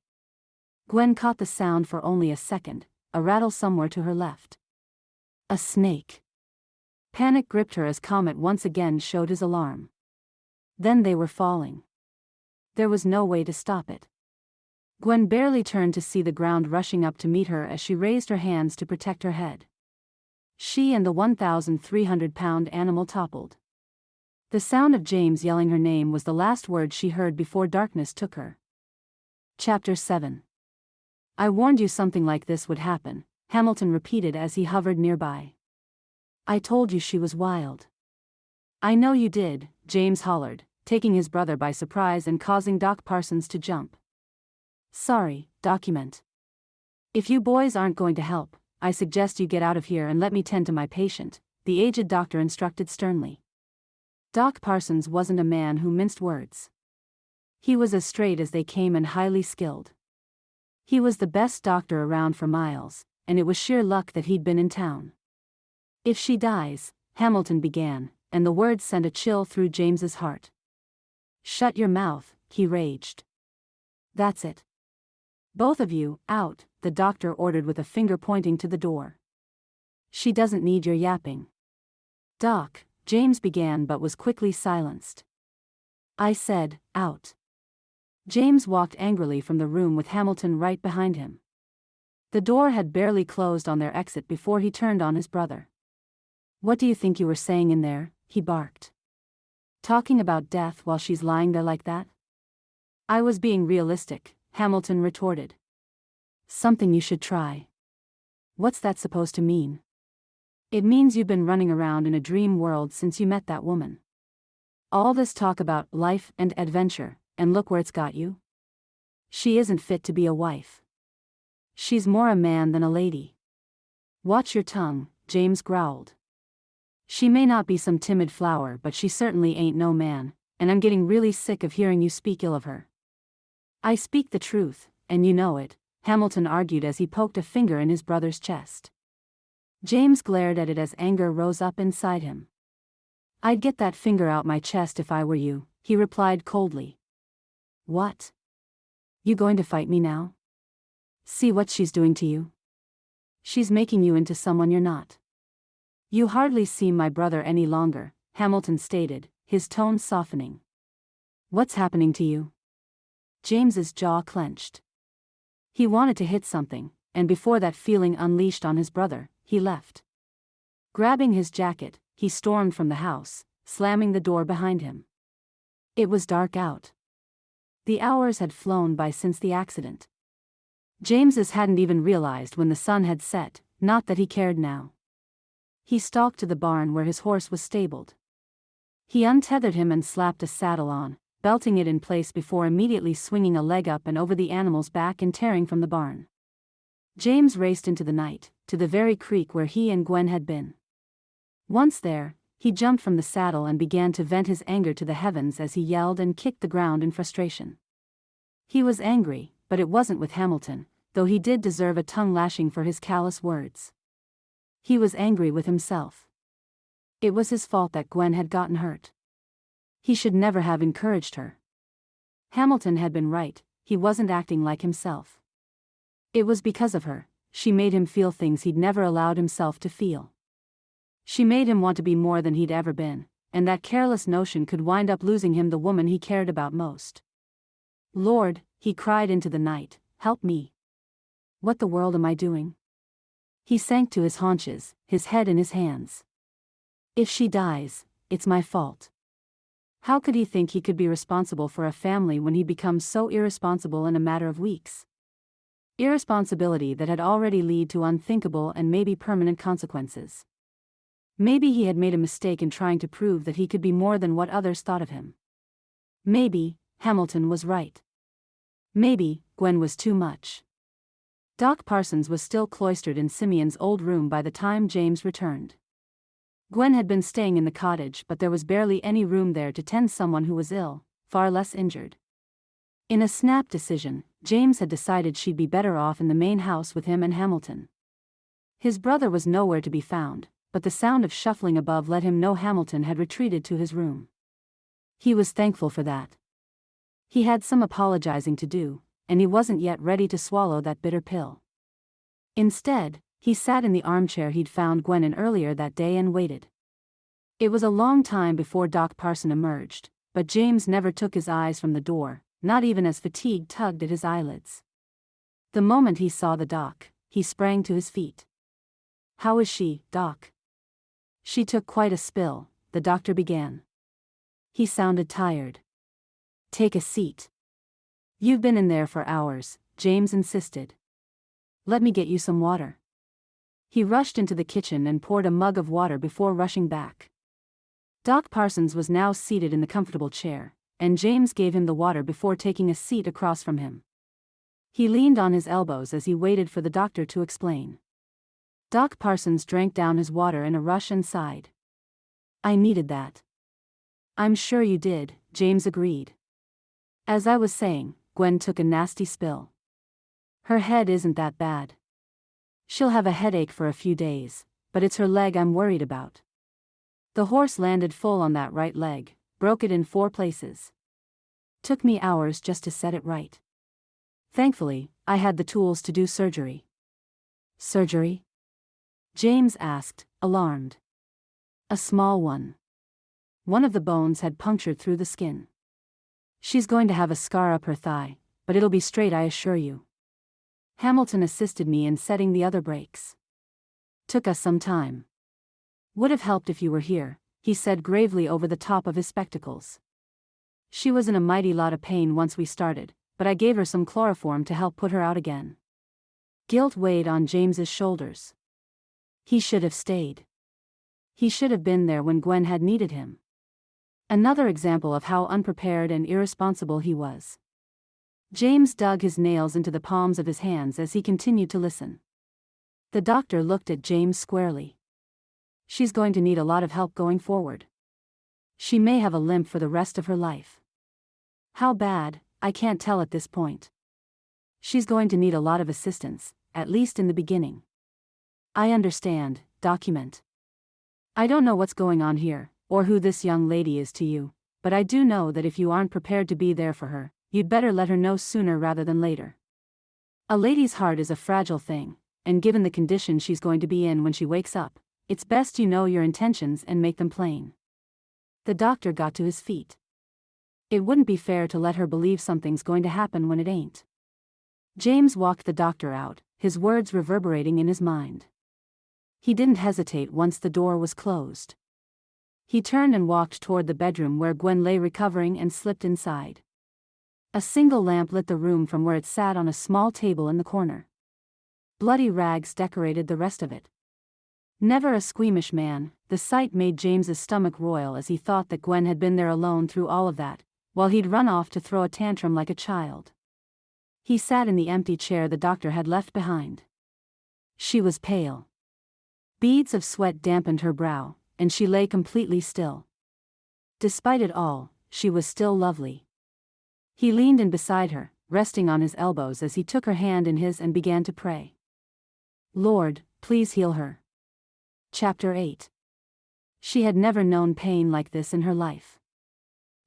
Gwen caught the sound for only a second, a rattle somewhere to her left. A snake. Panic gripped her as Comet once again showed his alarm. Then they were falling. There was no way to stop it. Gwen barely turned to see the ground rushing up to meet her as she raised her hands to protect her head. She and the 1,300-pound animal toppled. The sound of James yelling her name was the last word she heard before darkness took her. Chapter 7. I warned you something like this would happen, Hamilton repeated as he hovered nearby. I told you she was wild. I know you did, James hollered, taking his brother by surprise and causing Doc Parsons to jump. Sorry, document. If you boys aren't going to help, I suggest you get out of here and let me tend to my patient, the aged doctor instructed sternly. Doc Parsons wasn't a man who minced words. He was as straight as they came and highly skilled. He was the best doctor around for miles, and it was sheer luck that he'd been in town. If she dies, Hamilton began, and the words sent a chill through James's heart. Shut your mouth, he raged. That's it. Both of you, out, the doctor ordered with a finger pointing to the door. She doesn't need your yapping. Doc, James began but was quickly silenced. I said, out. James walked angrily from the room with Hamilton right behind him. The door had barely closed on their exit before he turned on his brother. What do you think you were saying in there? He barked. Talking about death while she's lying there like that? I was being realistic, Hamilton retorted. Something you should try. What's that supposed to mean? It means you've been running around in a dream world since you met that woman. All this talk about life and adventure, and look where it's got you. She isn't fit to be a wife. She's more a man than a lady. Watch your tongue, James growled. She may not be some timid flower, but she certainly ain't no man, and I'm getting really sick of hearing you speak ill of her. I speak the truth, and you know it, Hamilton argued as he poked a finger in his brother's chest. James glared at it as anger rose up inside him. I'd get that finger out my chest if I were you, he replied coldly. What? You going to fight me now? See what she's doing to you? She's making you into someone you're not. You hardly seem my brother any longer, Hamilton stated, his tone softening. What's happening to you? James's jaw clenched. He wanted to hit something, and before that feeling unleashed on his brother, he left. Grabbing his jacket, he stormed from the house, slamming the door behind him. It was dark out. The hours had flown by since the accident. James's hadn't even realized when the sun had set, not that he cared now. He stalked to the barn where his horse was stabled. He untethered him and slapped a saddle on, belting it in place before immediately swinging a leg up and over the animal's back and tearing from the barn. James raced into the night, to the very creek where he and Gwen had been. Once there, he jumped from the saddle and began to vent his anger to the heavens as he yelled and kicked the ground in frustration. He was angry, but it wasn't with Hamilton, though he did deserve a tongue-lashing for his callous words. He was angry with himself. It was his fault that Gwen had gotten hurt. He should never have encouraged her. Hamilton had been right, he wasn't acting like himself. It was because of her, she made him feel things he'd never allowed himself to feel. She made him want to be more than he'd ever been, and that careless notion could wind up losing him the woman he cared about most. Lord, he cried into the night, help me. What the world am I doing? He sank to his haunches, his head in his hands. If she dies, it's my fault. How could he think he could be responsible for a family when he becomes so irresponsible in a matter of weeks? Irresponsibility that had already led to unthinkable and maybe permanent consequences. Maybe he had made a mistake in trying to prove that he could be more than what others thought of him. Maybe, Hamilton was right. Maybe, Gwen was too much. Doc Parsons was still cloistered in Simeon's old room by the time James returned. Gwen had been staying in the cottage, but there was barely any room there to tend someone who was ill, far less injured. In a snap decision, James had decided she'd be better off in the main house with him and Hamilton. His brother was nowhere to be found, but the sound of shuffling above let him know Hamilton had retreated to his room. He was thankful for that. He had some apologizing to do, and he wasn't yet ready to swallow that bitter pill. Instead, he sat in the armchair he'd found Gwen in earlier that day and waited. It was a long time before Doc Parson emerged, but James never took his eyes from the door, not even as fatigue tugged at his eyelids. The moment he saw the doc, he sprang to his feet. "How is she, Doc?" "She took quite a spill," the doctor began. He sounded tired. "Take a seat." "You've been in there for hours," James insisted. "Let me get you some water." He rushed into the kitchen and poured a mug of water before rushing back. Doc Parsons was now seated in the comfortable chair, and James gave him the water before taking a seat across from him. He leaned on his elbows as he waited for the doctor to explain. Doc Parsons drank down his water in a rush and sighed. "I needed that." "I'm sure you did," James agreed. "As I was saying, Gwen took a nasty spill. Her head isn't that bad. She'll have a headache for a few days, but it's her leg I'm worried about. The horse landed full on that right leg, broke it in 4 places. Took me hours just to set it right. Thankfully, I had the tools to do surgery." "Surgery?" James asked, alarmed. "A small one. One of the bones had punctured through the skin. She's going to have a scar up her thigh, but it'll be straight, I assure you. Hamilton assisted me in setting the other breaks. Took us some time. Would have helped if you were here," he said gravely over the top of his spectacles. "She was in a mighty lot of pain once we started, but I gave her some chloroform to help put her out again." Guilt weighed on James's shoulders. He should have stayed. He should have been there when Gwen had needed him. Another example of how unprepared and irresponsible he was. James dug his nails into the palms of his hands as he continued to listen. The doctor looked at James squarely. "She's going to need a lot of help going forward. She may have a limp for the rest of her life. How bad, I can't tell at this point. She's going to need a lot of assistance, at least in the beginning." "I understand, document. I don't know what's going on here, or who this young lady is to you, but I do know that if you aren't prepared to be there for her, you'd better let her know sooner rather than later. A lady's heart is a fragile thing, and given the condition she's going to be in when she wakes up, it's best you know your intentions and make them plain." The doctor got to his feet. "It wouldn't be fair to let her believe something's going to happen when it ain't." James walked the doctor out, his words reverberating in his mind. He didn't hesitate once the door was closed. He turned and walked toward the bedroom where Gwen lay recovering and slipped inside. A single lamp lit the room from where it sat on a small table in the corner. Bloody rags decorated the rest of it. Never a squeamish man, the sight made James's stomach roil as he thought that Gwen had been there alone through all of that, while he'd run off to throw a tantrum like a child. He sat in the empty chair the doctor had left behind. She was pale. Beads of sweat dampened her brow, and she lay completely still. Despite it all, she was still lovely. He leaned in beside her, resting on his elbows as he took her hand in his and began to pray. "Lord, please heal her." Chapter 8. She had never known pain like this in her life.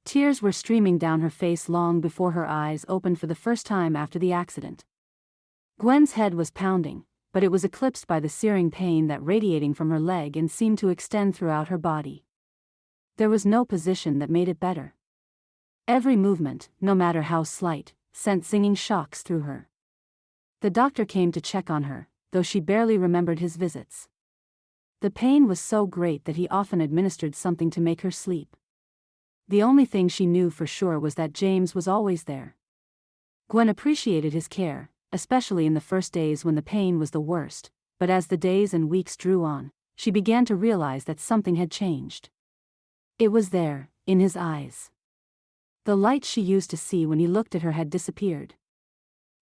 Tears were streaming down her face long before her eyes opened for the first time after the accident. Gwen's head was pounding, but it was eclipsed by the searing pain that radiating from her leg and seemed to extend throughout her body. There was no position that made it better. Every movement, no matter how slight, sent singing shocks through her. The doctor came to check on her, though she barely remembered his visits. The pain was so great that he often administered something to make her sleep. The only thing she knew for sure was that James was always there. Gwen appreciated his care, especially in the first days when the pain was the worst, but as the days and weeks drew on, she began to realize that something had changed. It was there, in his eyes. The light she used to see when he looked at her had disappeared.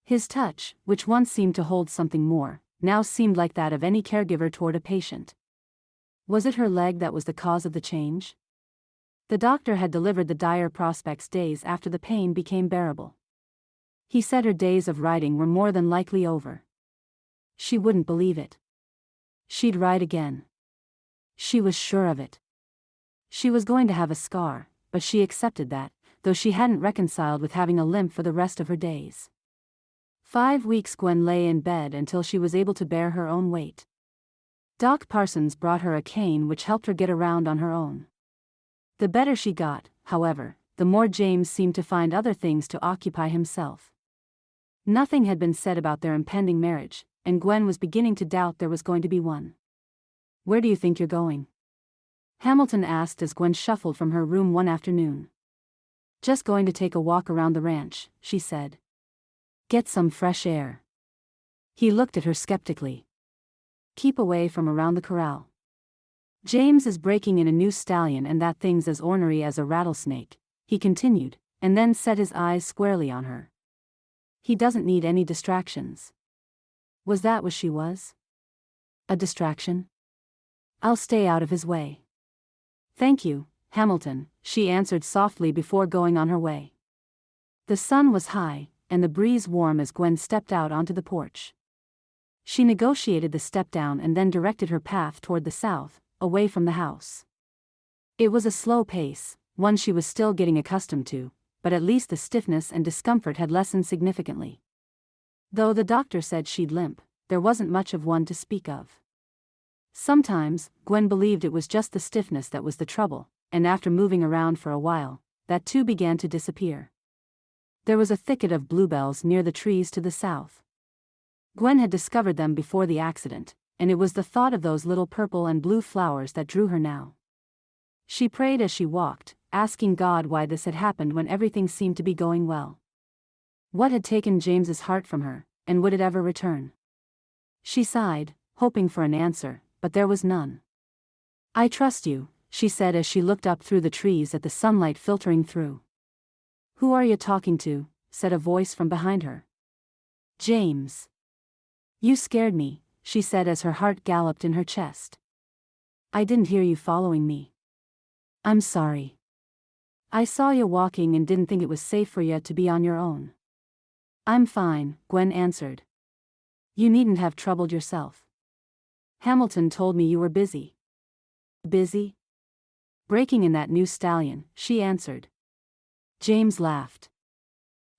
His touch, which once seemed to hold something more, now seemed like that of any caregiver toward a patient. Was it her leg that was the cause of the change? The doctor had delivered the dire prospects days after the pain became bearable. He said her days of riding were more than likely over. She wouldn't believe it. She'd ride again. She was sure of it. She was going to have a scar, but she accepted that, though she hadn't reconciled with having a limp for the rest of her days. 5 weeks Gwen lay in bed until she was able to bear her own weight. Doc Parsons brought her a cane which helped her get around on her own. The better she got, however, the more James seemed to find other things to occupy himself. Nothing had been said about their impending marriage, and Gwen was beginning to doubt there was going to be one. "Where do you think you're going?" Hamilton asked as Gwen shuffled from her room one afternoon. "Just going to take a walk around the ranch," she said. "Get some fresh air." He looked at her skeptically. "Keep away from around the corral. James is breaking in a new stallion and that thing's as ornery as a rattlesnake," he continued, and then set his eyes squarely on her. "He doesn't need any distractions." Was that what she was? A distraction? "I'll stay out of his way." "Thank you, Hamilton," she answered softly before going on her way. The sun was high, and the breeze warm as Gwen stepped out onto the porch. She negotiated the step down and then directed her path toward the south, away from the house. It was a slow pace, one she was still getting accustomed to, but at least the stiffness and discomfort had lessened significantly. Though the doctor said she'd limp, there wasn't much of one to speak of. Sometimes, Gwen believed it was just the stiffness that was the trouble, and after moving around for a while, that too began to disappear. There was a thicket of bluebells near the trees to the south. Gwen had discovered them before the accident, and it was the thought of those little purple and blue flowers that drew her now. She prayed as she walked, asking God why this had happened when everything seemed to be going well. What had taken James's heart from her, and would it ever return? She sighed, hoping for an answer, but there was none. "I trust you," she said as she looked up through the trees at the sunlight filtering through. "Who are you talking to?" said a voice from behind her. "James." "You scared me," she said as her heart galloped in her chest. "I didn't hear you following me." "I'm sorry. I saw you walking and didn't think it was safe for you to be on your own." "I'm fine," Gwen answered. "You needn't have troubled yourself. Hamilton told me you were busy." "Busy?" "Breaking in that new stallion," she answered. James laughed.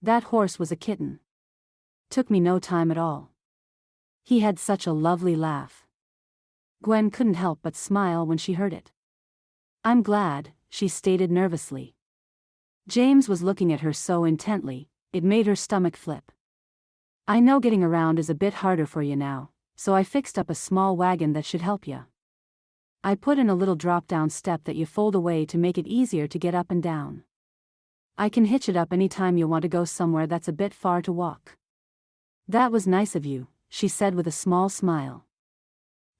"That horse was a kitten. Took me no time at all." He had such a lovely laugh. Gwen couldn't help but smile when she heard it. "I'm glad," she stated nervously. James was looking at her so intently, it made her stomach flip. "I know getting around is a bit harder for you now, so I fixed up a small wagon that should help you. I put in a little drop-down step that you fold away to make it easier to get up and down. I can hitch it up any time you want to go somewhere that's a bit far to walk." "That was nice of you," she said with a small smile.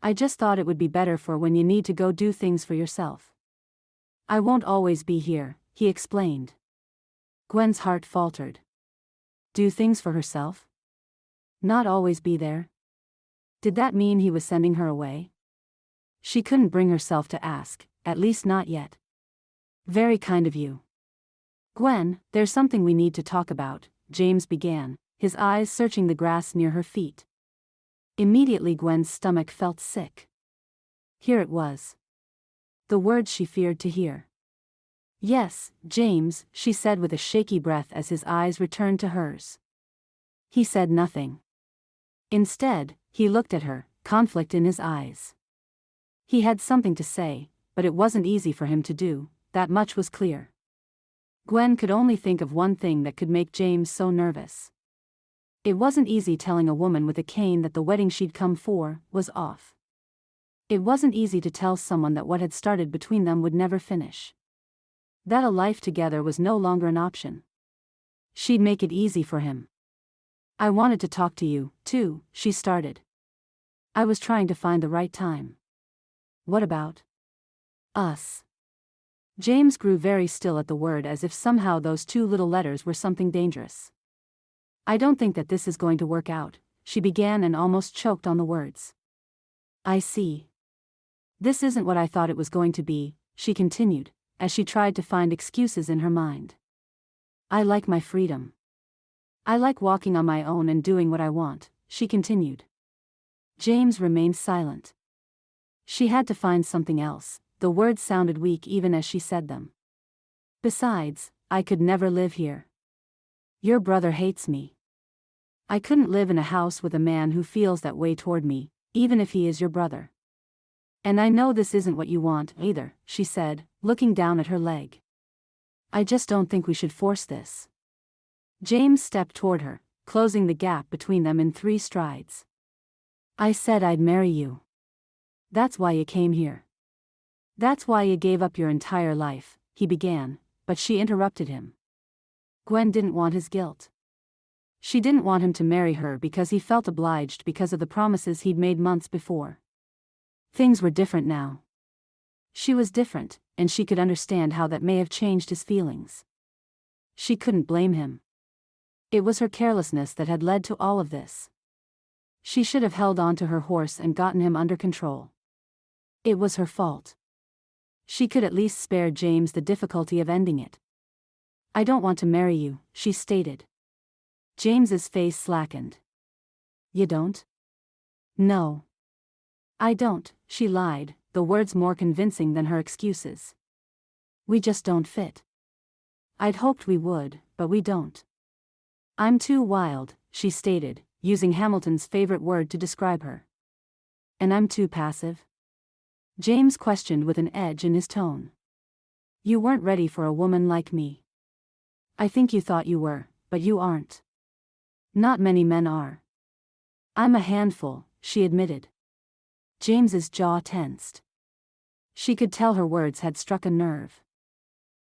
"I just thought it would be better for when you need to go do things for yourself." "I won't always be here," he explained. Gwen's heart faltered. Do things for herself? Not always be there? Did that mean he was sending her away? She couldn't bring herself to ask, at least not yet. "Very kind of you." "Gwen, there's something we need to talk about," James began, his eyes searching the grass near her feet. Immediately Gwen's stomach felt sick. Here it was. The words she feared to hear. "Yes, James," she said with a shaky breath as his eyes returned to hers. He said nothing. Instead, he looked at her, conflict in his eyes. He had something to say, but it wasn't easy for him to do, that much was clear. Gwen could only think of one thing that could make James so nervous. It wasn't easy telling a woman with a cane that the wedding she'd come for was off. It wasn't easy to tell someone that what had started between them would never finish. That a life together was no longer an option. She'd make it easy for him. "I wanted to talk to you, too," she started. "I was trying to find the right time." "What about us?" James grew very still at the word as if somehow those two little letters were something dangerous. "I don't think that this is going to work out," she began and almost choked on the words. "I see. This isn't what I thought it was going to be," she continued, as she tried to find excuses in her mind. "I like my freedom. I like walking on my own and doing what I want," she continued. James remained silent. She had to find something else, the words sounded weak even as she said them. Besides, I could never live here. Your brother hates me. I couldn't live in a house with a man who feels that way toward me, even if he is your brother. And I know this isn't what you want, either, she said, looking down at her leg. I just don't think we should force this. James stepped toward her, closing the gap between them in 3 strides. I said I'd marry you. That's why you came here. That's why you gave up your entire life, he began, but she interrupted him. Gwen didn't want his guilt. She didn't want him to marry her because he felt obliged because of the promises he'd made months before. Things were different now. She was different, and she could understand how that may have changed his feelings. She couldn't blame him. It was her carelessness that had led to all of this. She should have held on to her horse and gotten him under control. It was her fault. She could at least spare James the difficulty of ending it. I don't want to marry you, she stated. James's face slackened. You don't? No. I don't, she lied, the words more convincing than her excuses. We just don't fit. I'd hoped we would, but we don't. I'm too wild, she stated, using Hamilton's favorite word to describe her. And I'm too passive? James questioned with an edge in his tone. You weren't ready for a woman like me. I think you thought you were, but you aren't. Not many men are. I'm a handful, she admitted. James's jaw tensed. She could tell her words had struck a nerve.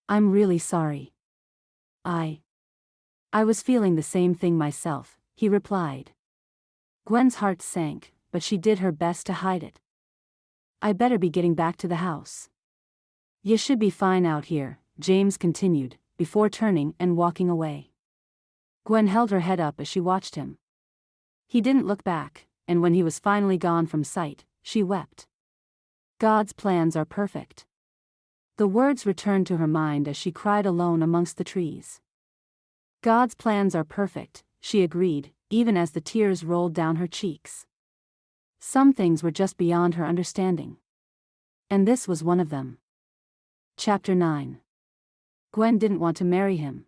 I'm really sorry. I was feeling the same thing myself, he replied. Gwen's heart sank, but she did her best to hide it. I better be getting back to the house. You should be fine out here, James continued, before turning and walking away. Gwen held her head up as she watched him. He didn't look back, and when he was finally gone from sight, she wept. God's plans are perfect. The words returned to her mind as she cried alone amongst the trees. God's plans are perfect, she agreed, even as the tears rolled down her cheeks. Some things were just beyond her understanding. And this was one of them. Chapter 9. Gwen didn't want to marry him.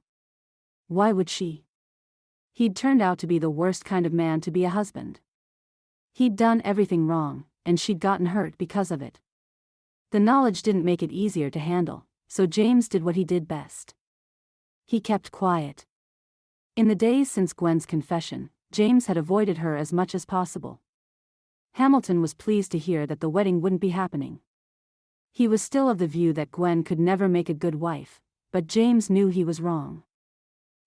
Why would she? He'd turned out to be the worst kind of man to be a husband. He'd done everything wrong, and she'd gotten hurt because of it. The knowledge didn't make it easier to handle, so James did what he did best. He kept quiet. In the days since Gwen's confession, James had avoided her as much as possible. Hamilton was pleased to hear that the wedding wouldn't be happening. He was still of the view that Gwen could never make a good wife, but James knew he was wrong.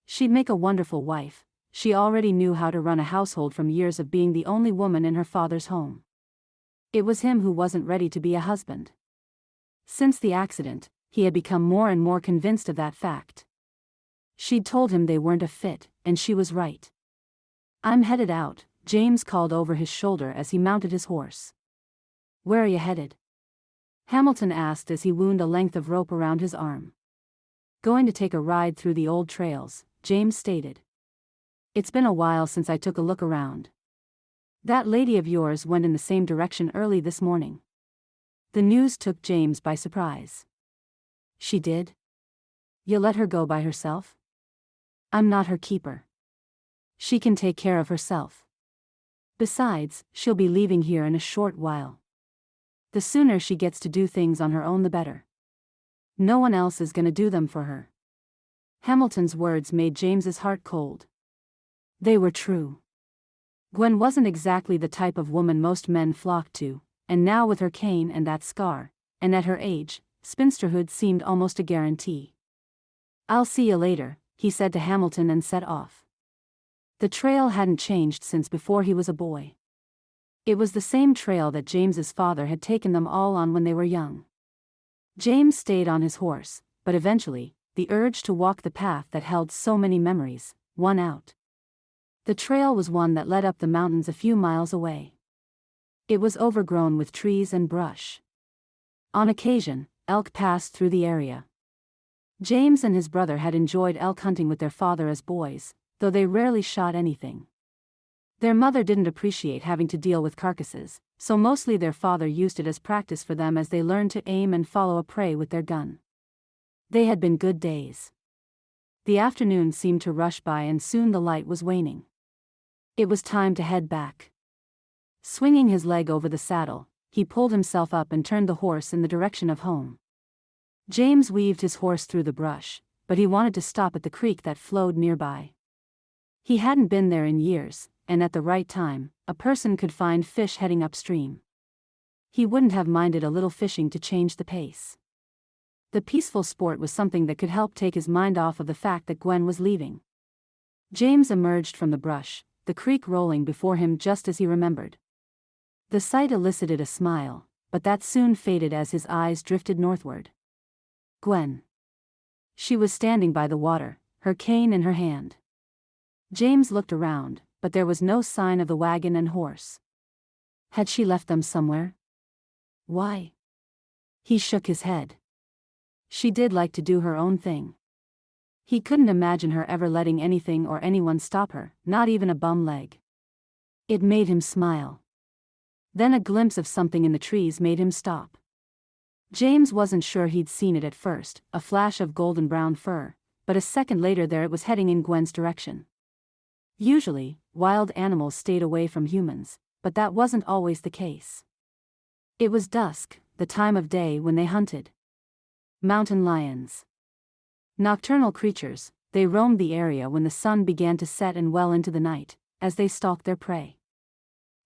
She'd make a wonderful wife. She already knew how to run a household from years of being the only woman in her father's home. It was him who wasn't ready to be a husband. Since the accident, he had become more and more convinced of that fact. She'd told him they weren't a fit, and she was right. I'm headed out, James called over his shoulder as he mounted his horse. Where are you headed? Hamilton asked as he wound a length of rope around his arm. Going to take a ride through the old trails, James stated. It's been a while since I took a look around. That lady of yours went in the same direction early this morning. The news took James by surprise. She did? You let her go by herself? I'm not her keeper. She can take care of herself. Besides, she'll be leaving here in a short while. The sooner she gets to do things on her own the better. No one else is gonna do them for her. Hamilton's words made James's heart cold. They were true. Gwen wasn't exactly the type of woman most men flocked to, and now with her cane and that scar, and at her age, spinsterhood seemed almost a guarantee. I'll see you later, he said to Hamilton and set off. The trail hadn't changed since before he was a boy. It was the same trail that James's father had taken them all on when they were young. James stayed on his horse, but eventually, the urge to walk the path that held so many memories won out. The trail was one that led up the mountains a few miles away. It was overgrown with trees and brush. On occasion, elk passed through the area. James and his brother had enjoyed elk hunting with their father as boys, though they rarely shot anything. Their mother didn't appreciate having to deal with carcasses, so mostly their father used it as practice for them as they learned to aim and follow a prey with their gun. They had been good days. The afternoon seemed to rush by and soon the light was waning. It was time to head back. Swinging his leg over the saddle, he pulled himself up and turned the horse in the direction of home. James weaved his horse through the brush, but he wanted to stop at the creek that flowed nearby. He hadn't been there in years, and at the right time, a person could find fish heading upstream. He wouldn't have minded a little fishing to change the pace. The peaceful sport was something that could help take his mind off of the fact that Gwen was leaving. James emerged from the brush, the creek rolling before him just as he remembered. The sight elicited a smile, but that soon faded as his eyes drifted northward. Gwen. She was standing by the water, her cane in her hand. James looked around, but there was no sign of the wagon and horse. Had she left them somewhere? Why? He shook his head. She did like to do her own thing. He couldn't imagine her ever letting anything or anyone stop her, not even a bum leg. It made him smile. Then a glimpse of something in the trees made him stop. James wasn't sure he'd seen it at first, a flash of golden brown fur, but a second later there it was heading in Gwen's direction. Usually, wild animals stayed away from humans, but that wasn't always the case. It was dusk, the time of day when they hunted. Mountain lions. Nocturnal creatures, they roamed the area when the sun began to set and well into the night, as they stalked their prey.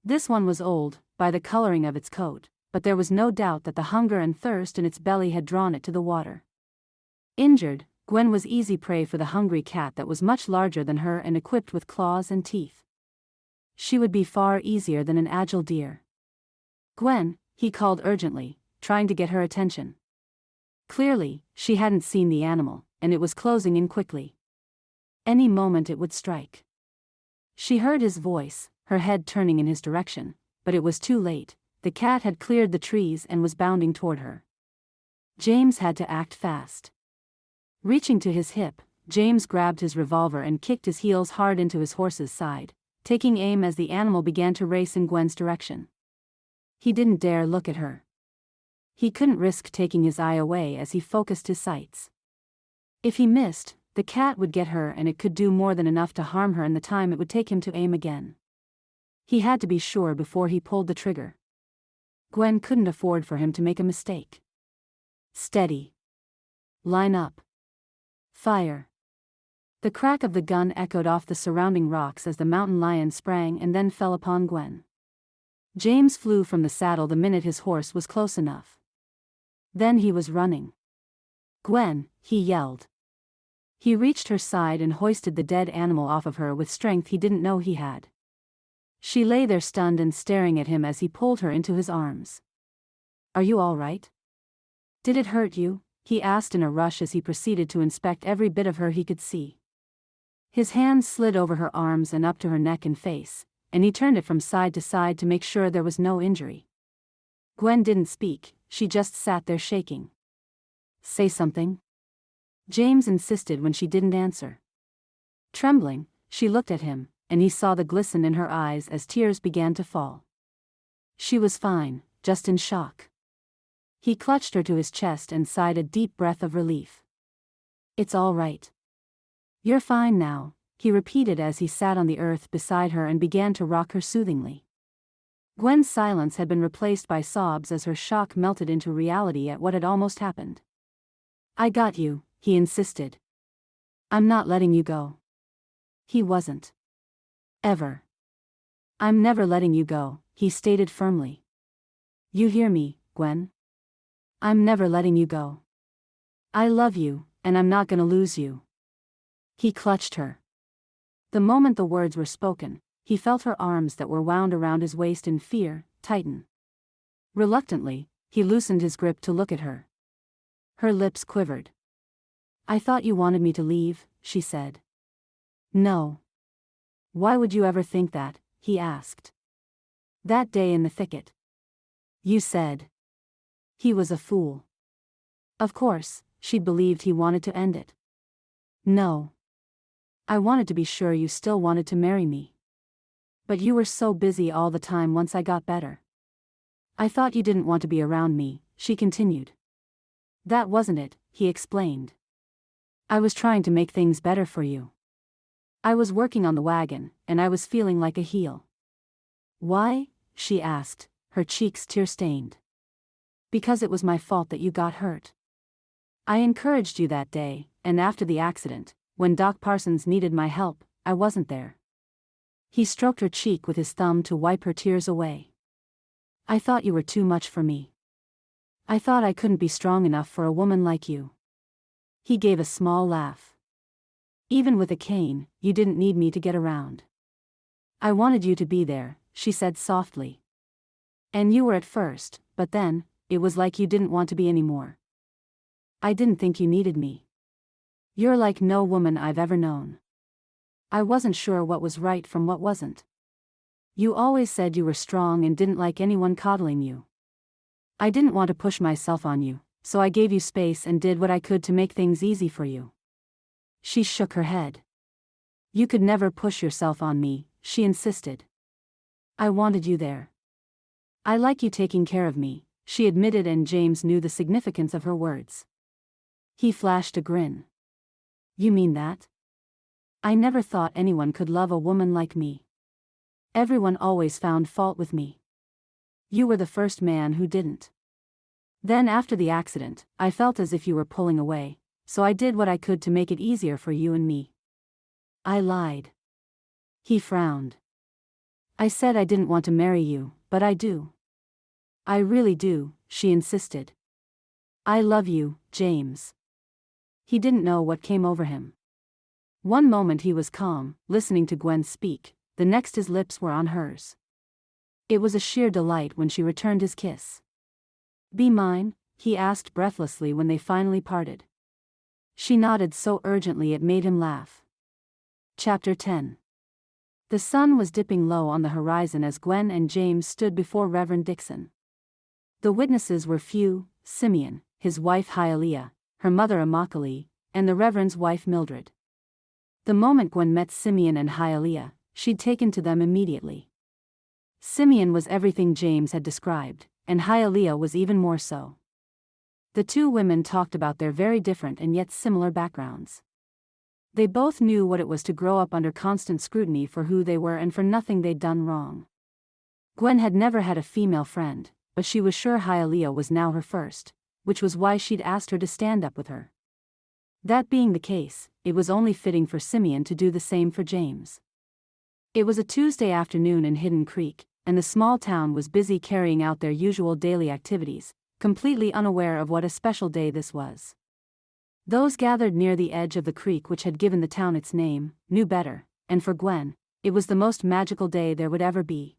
This one was old, by the coloring of its coat, but there was no doubt that the hunger and thirst in its belly had drawn it to the water. Injured, Gwen was easy prey for the hungry cat that was much larger than her and equipped with claws and teeth. She would be far easier than an agile deer. Gwen, he called urgently, trying to get her attention. Clearly, she hadn't seen the animal, and it was closing in quickly. Any moment it would strike. She heard his voice, her head turning in his direction, but it was too late. The cat had cleared the trees and was bounding toward her. James had to act fast. Reaching to his hip, James grabbed his revolver and kicked his heels hard into his horse's side, taking aim as the animal began to race in Gwen's direction. He didn't dare look at her. He couldn't risk taking his eye away as he focused his sights. If he missed, the cat would get her and it could do more than enough to harm her in the time it would take him to aim again. He had to be sure before he pulled the trigger. Gwen couldn't afford for him to make a mistake. Steady. Line up. Fire. The crack of the gun echoed off the surrounding rocks as the mountain lion sprang and then fell upon Gwen. James flew from the saddle the minute his horse was close enough. Then he was running. Gwen, he yelled. He reached her side and hoisted the dead animal off of her with strength he didn't know he had. She lay there stunned and staring at him as he pulled her into his arms. Are you all right? Did it hurt you? He asked in a rush as he proceeded to inspect every bit of her he could see. His hands slid over her arms and up to her neck and face, and he turned it from side to side to make sure there was no injury. Gwen didn't speak, she just sat there shaking. Say something? James insisted when she didn't answer. Trembling, she looked at him, and he saw the glisten in her eyes as tears began to fall. She was fine, just in shock. He clutched her to his chest and sighed a deep breath of relief. It's all right. You're fine now, he repeated as he sat on the earth beside her and began to rock her soothingly. Gwen's silence had been replaced by sobs as her shock melted into reality at what had almost happened. I got you, he insisted. I'm not letting you go. He wasn't. Ever. I'm never letting you go, he stated firmly. You hear me, Gwen? I'm never letting you go. I love you, and I'm not gonna lose you. He clutched her. The moment the words were spoken, he felt her arms that were wound around his waist in fear tighten. Reluctantly, he loosened his grip to look at her. Her lips quivered. I thought you wanted me to leave, she said. No. Why would you ever think that? He asked. That day in the thicket. You said. He was a fool. Of course, she'd believed he wanted to end it. No. I wanted to be sure you still wanted to marry me. But you were so busy all the time once I got better. I thought you didn't want to be around me, she continued. That wasn't it, he explained. I was trying to make things better for you. I was working on the wagon, and I was feeling like a heel. Why? She asked, her cheeks tear-stained. Because it was my fault that you got hurt. I encouraged you that day, and after the accident, when Doc Parsons needed my help, I wasn't there. He stroked her cheek with his thumb to wipe her tears away. I thought you were too much for me. I thought I couldn't be strong enough for a woman like you. He gave a small laugh. Even with a cane, you didn't need me to get around. I wanted you to be there, she said softly. And you were at first, but then, it was like you didn't want to be anymore. I didn't think you needed me. You're like no woman I've ever known. I wasn't sure what was right from what wasn't. You always said you were strong and didn't like anyone coddling you. I didn't want to push myself on you, so I gave you space and did what I could to make things easy for you. She shook her head. You could never push yourself on me, she insisted. I wanted you there. I like you taking care of me, she admitted, and James knew the significance of her words. He flashed a grin. You mean that? I never thought anyone could love a woman like me. Everyone always found fault with me. You were the first man who didn't. Then after the accident, I felt as if you were pulling away, so I did what I could to make it easier for you and me. I lied. He frowned. I said I didn't want to marry you, but I do. I really do, she insisted. I love you, James. He didn't know what came over him. One moment he was calm, listening to Gwen speak, the next his lips were on hers. It was a sheer delight when she returned his kiss. Be mine? He asked breathlessly when they finally parted. She nodded so urgently it made him laugh. Chapter 10. The sun was dipping low on the horizon as Gwen and James stood before Reverend Dixon. The witnesses were few: Simeon, his wife Hialeah, her mother Immokalee, and the Reverend's wife Mildred. The moment Gwen met Simeon and Hialeah, she'd taken to them immediately. Simeon was everything James had described, and Hialeah was even more so. The two women talked about their very different and yet similar backgrounds. They both knew what it was to grow up under constant scrutiny for who they were and for nothing they'd done wrong. Gwen had never had a female friend, but she was sure Hialeah was now her first, which was why she'd asked her to stand up with her. That being the case, it was only fitting for Simeon to do the same for James. It was a Tuesday afternoon in Hidden Creek, and the small town was busy carrying out their usual daily activities, completely unaware of what a special day this was. Those gathered near the edge of the creek which had given the town its name, knew better, and for Gwen, it was the most magical day there would ever be.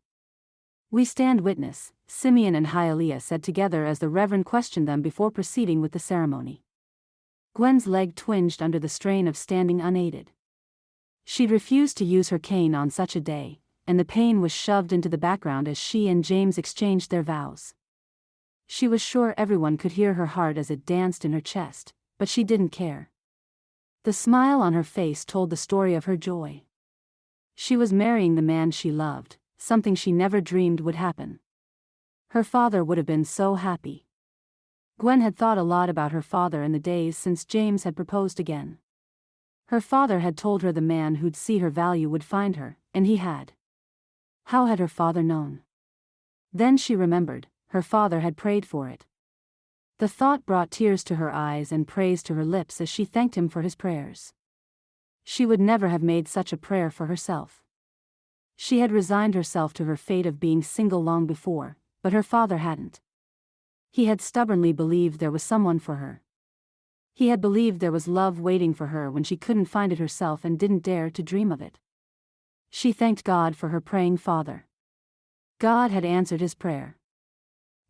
We stand witness, Simeon and Hialeah said together as the Reverend questioned them before proceeding with the ceremony. Gwen's leg twinged under the strain of standing unaided. She'd refused to use her cane on such a day, and the pain was shoved into the background as she and James exchanged their vows. She was sure everyone could hear her heart as it danced in her chest, but she didn't care. The smile on her face told the story of her joy. She was marrying the man she loved, something she never dreamed would happen. Her father would have been so happy. Gwen had thought a lot about her father in the days since James had proposed again. Her father had told her the man who'd see her value would find her, and he had. How had her father known? Then she remembered, her father had prayed for it. The thought brought tears to her eyes and praise to her lips as she thanked him for his prayers. She would never have made such a prayer for herself. She had resigned herself to her fate of being single long before, but her father hadn't. He had stubbornly believed there was someone for her. He had believed there was love waiting for her when she couldn't find it herself and didn't dare to dream of it. She thanked God for her praying father. God had answered his prayer.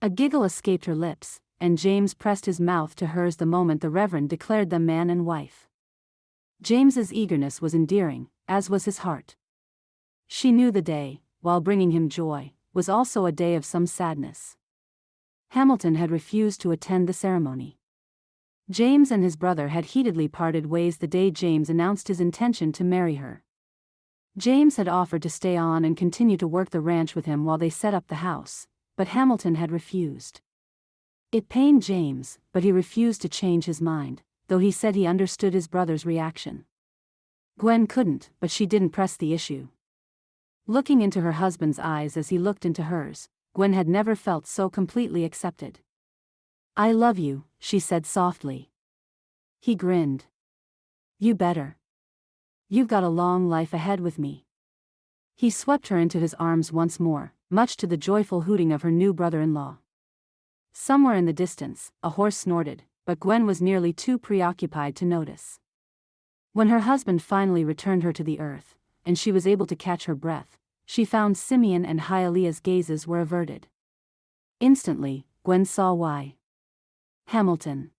A giggle escaped her lips, and James pressed his mouth to hers the moment the Reverend declared them man and wife. James's eagerness was endearing, as was his heart. She knew the day, while bringing him joy, was also a day of some sadness. Hamilton had refused to attend the ceremony. James and his brother had heatedly parted ways the day James announced his intention to marry her. James had offered to stay on and continue to work the ranch with him while they set up the house, but Hamilton had refused. It pained James, but he refused to change his mind, though he said he understood his brother's reaction. Gwen couldn't, but she didn't press the issue. Looking into her husband's eyes as he looked into hers, Gwen had never felt so completely accepted. "I love you," she said softly. He grinned. "You better. You've got a long life ahead with me." He swept her into his arms once more, much to the joyful hooting of her new brother-in-law. Somewhere in the distance, a horse snorted, but Gwen was nearly too preoccupied to notice. When her husband finally returned her to the earth, and she was able to catch her breath, she found Simeon and Hialeah's gazes were averted. Instantly, Gwen saw why. Hamilton.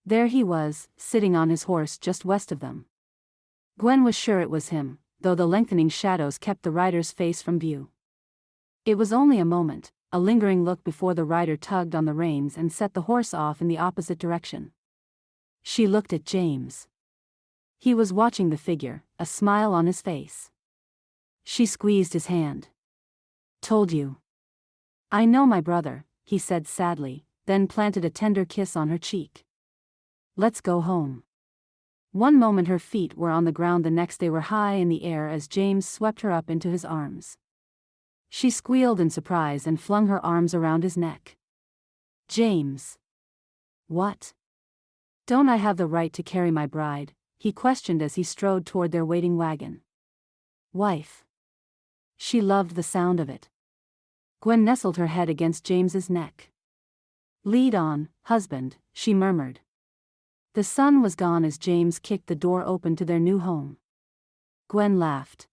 There he was, sitting on his horse just west of them. Gwen was sure it was him, though the lengthening shadows kept the rider's face from view. It was only a moment, a lingering look before the rider tugged on the reins and set the horse off in the opposite direction. She looked at James. He was watching the figure, a smile on his face. She squeezed his hand. "Told you." "I know my brother," he said sadly, then planted a tender kiss on her cheek. "Let's go home." One moment her feet were on the ground, the next they were high in the air as James swept her up into his arms. She squealed in surprise and flung her arms around his neck. "James." "What? Don't I have the right to carry my bride?" he questioned as he strode toward their waiting wagon. "Wife." She loved the sound of it. Gwen nestled her head against James's neck. "Lead on, husband," she murmured. The sun was gone as James kicked the door open to their new home. Gwen laughed.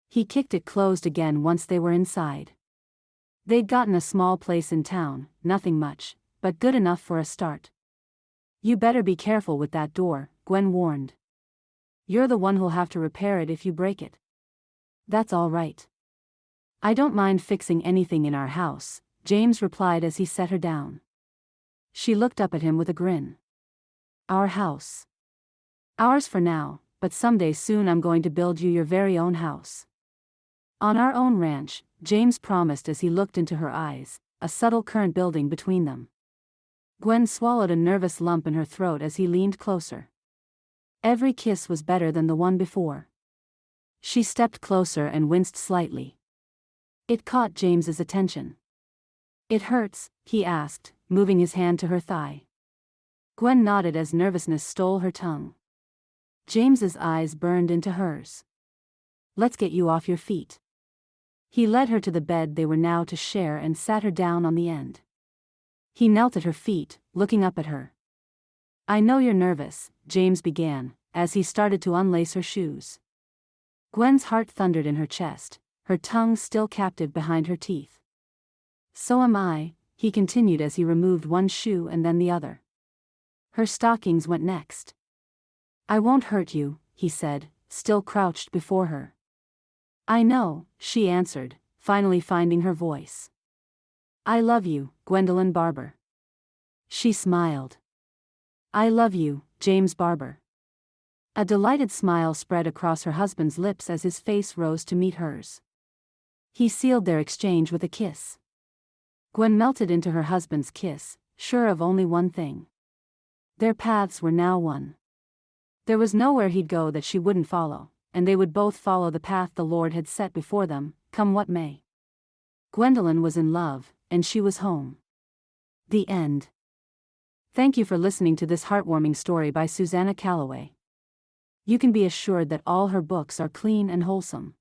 He kicked it closed again once they were inside. They'd gotten a small place in town, nothing much, but good enough for a start. "You better be careful with that door," Gwen warned. "You're the one who'll have to repair it if you break it." "That's all right. I don't mind fixing anything in our house," James replied as he set her down. She looked up at him with a grin. "Our house." "Ours for now, but someday soon I'm going to build you your very own house." "On our own ranch," James promised as he looked into her eyes, a subtle current building between them. Gwen swallowed a nervous lump in her throat as he leaned closer. Every kiss was better than the one before. She stepped closer and winced slightly. It caught James's attention. "It hurts?" he asked, moving his hand to her thigh. Gwen nodded as nervousness stole her tongue. James's eyes burned into hers. "Let's get you off your feet." He led her to the bed they were now to share and sat her down on the end. He knelt at her feet, looking up at her. "I know you're nervous," James began, as he started to unlace her shoes. Gwen's heart thundered in her chest, her tongue still captive behind her teeth. "So am I," he continued as he removed one shoe and then the other. Her stockings went next. "I won't hurt you," he said, still crouched before her. "I know," she answered, finally finding her voice. "I love you, Gwendolyn Barber." She smiled. "I love you, James Barber." A delighted smile spread across her husband's lips as his face rose to meet hers. He sealed their exchange with a kiss. Gwen melted into her husband's kiss, sure of only one thing. Their paths were now one. There was nowhere he'd go that she wouldn't follow, and they would both follow the path the Lord had set before them, come what may. Gwendolyn was in love, and she was home. The end. Thank you for listening to this heartwarming story by Susannah Calloway. You can be assured that all her books are clean and wholesome.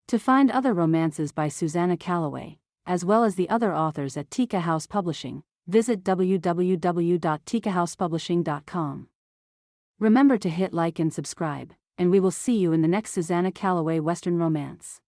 To find other romances by Susannah Calloway, as well as the other authors at Tika House Publishing, visit www.tikahousepublishing.com. Remember to hit like and subscribe, and we will see you in the next Susannah Calloway Western romance.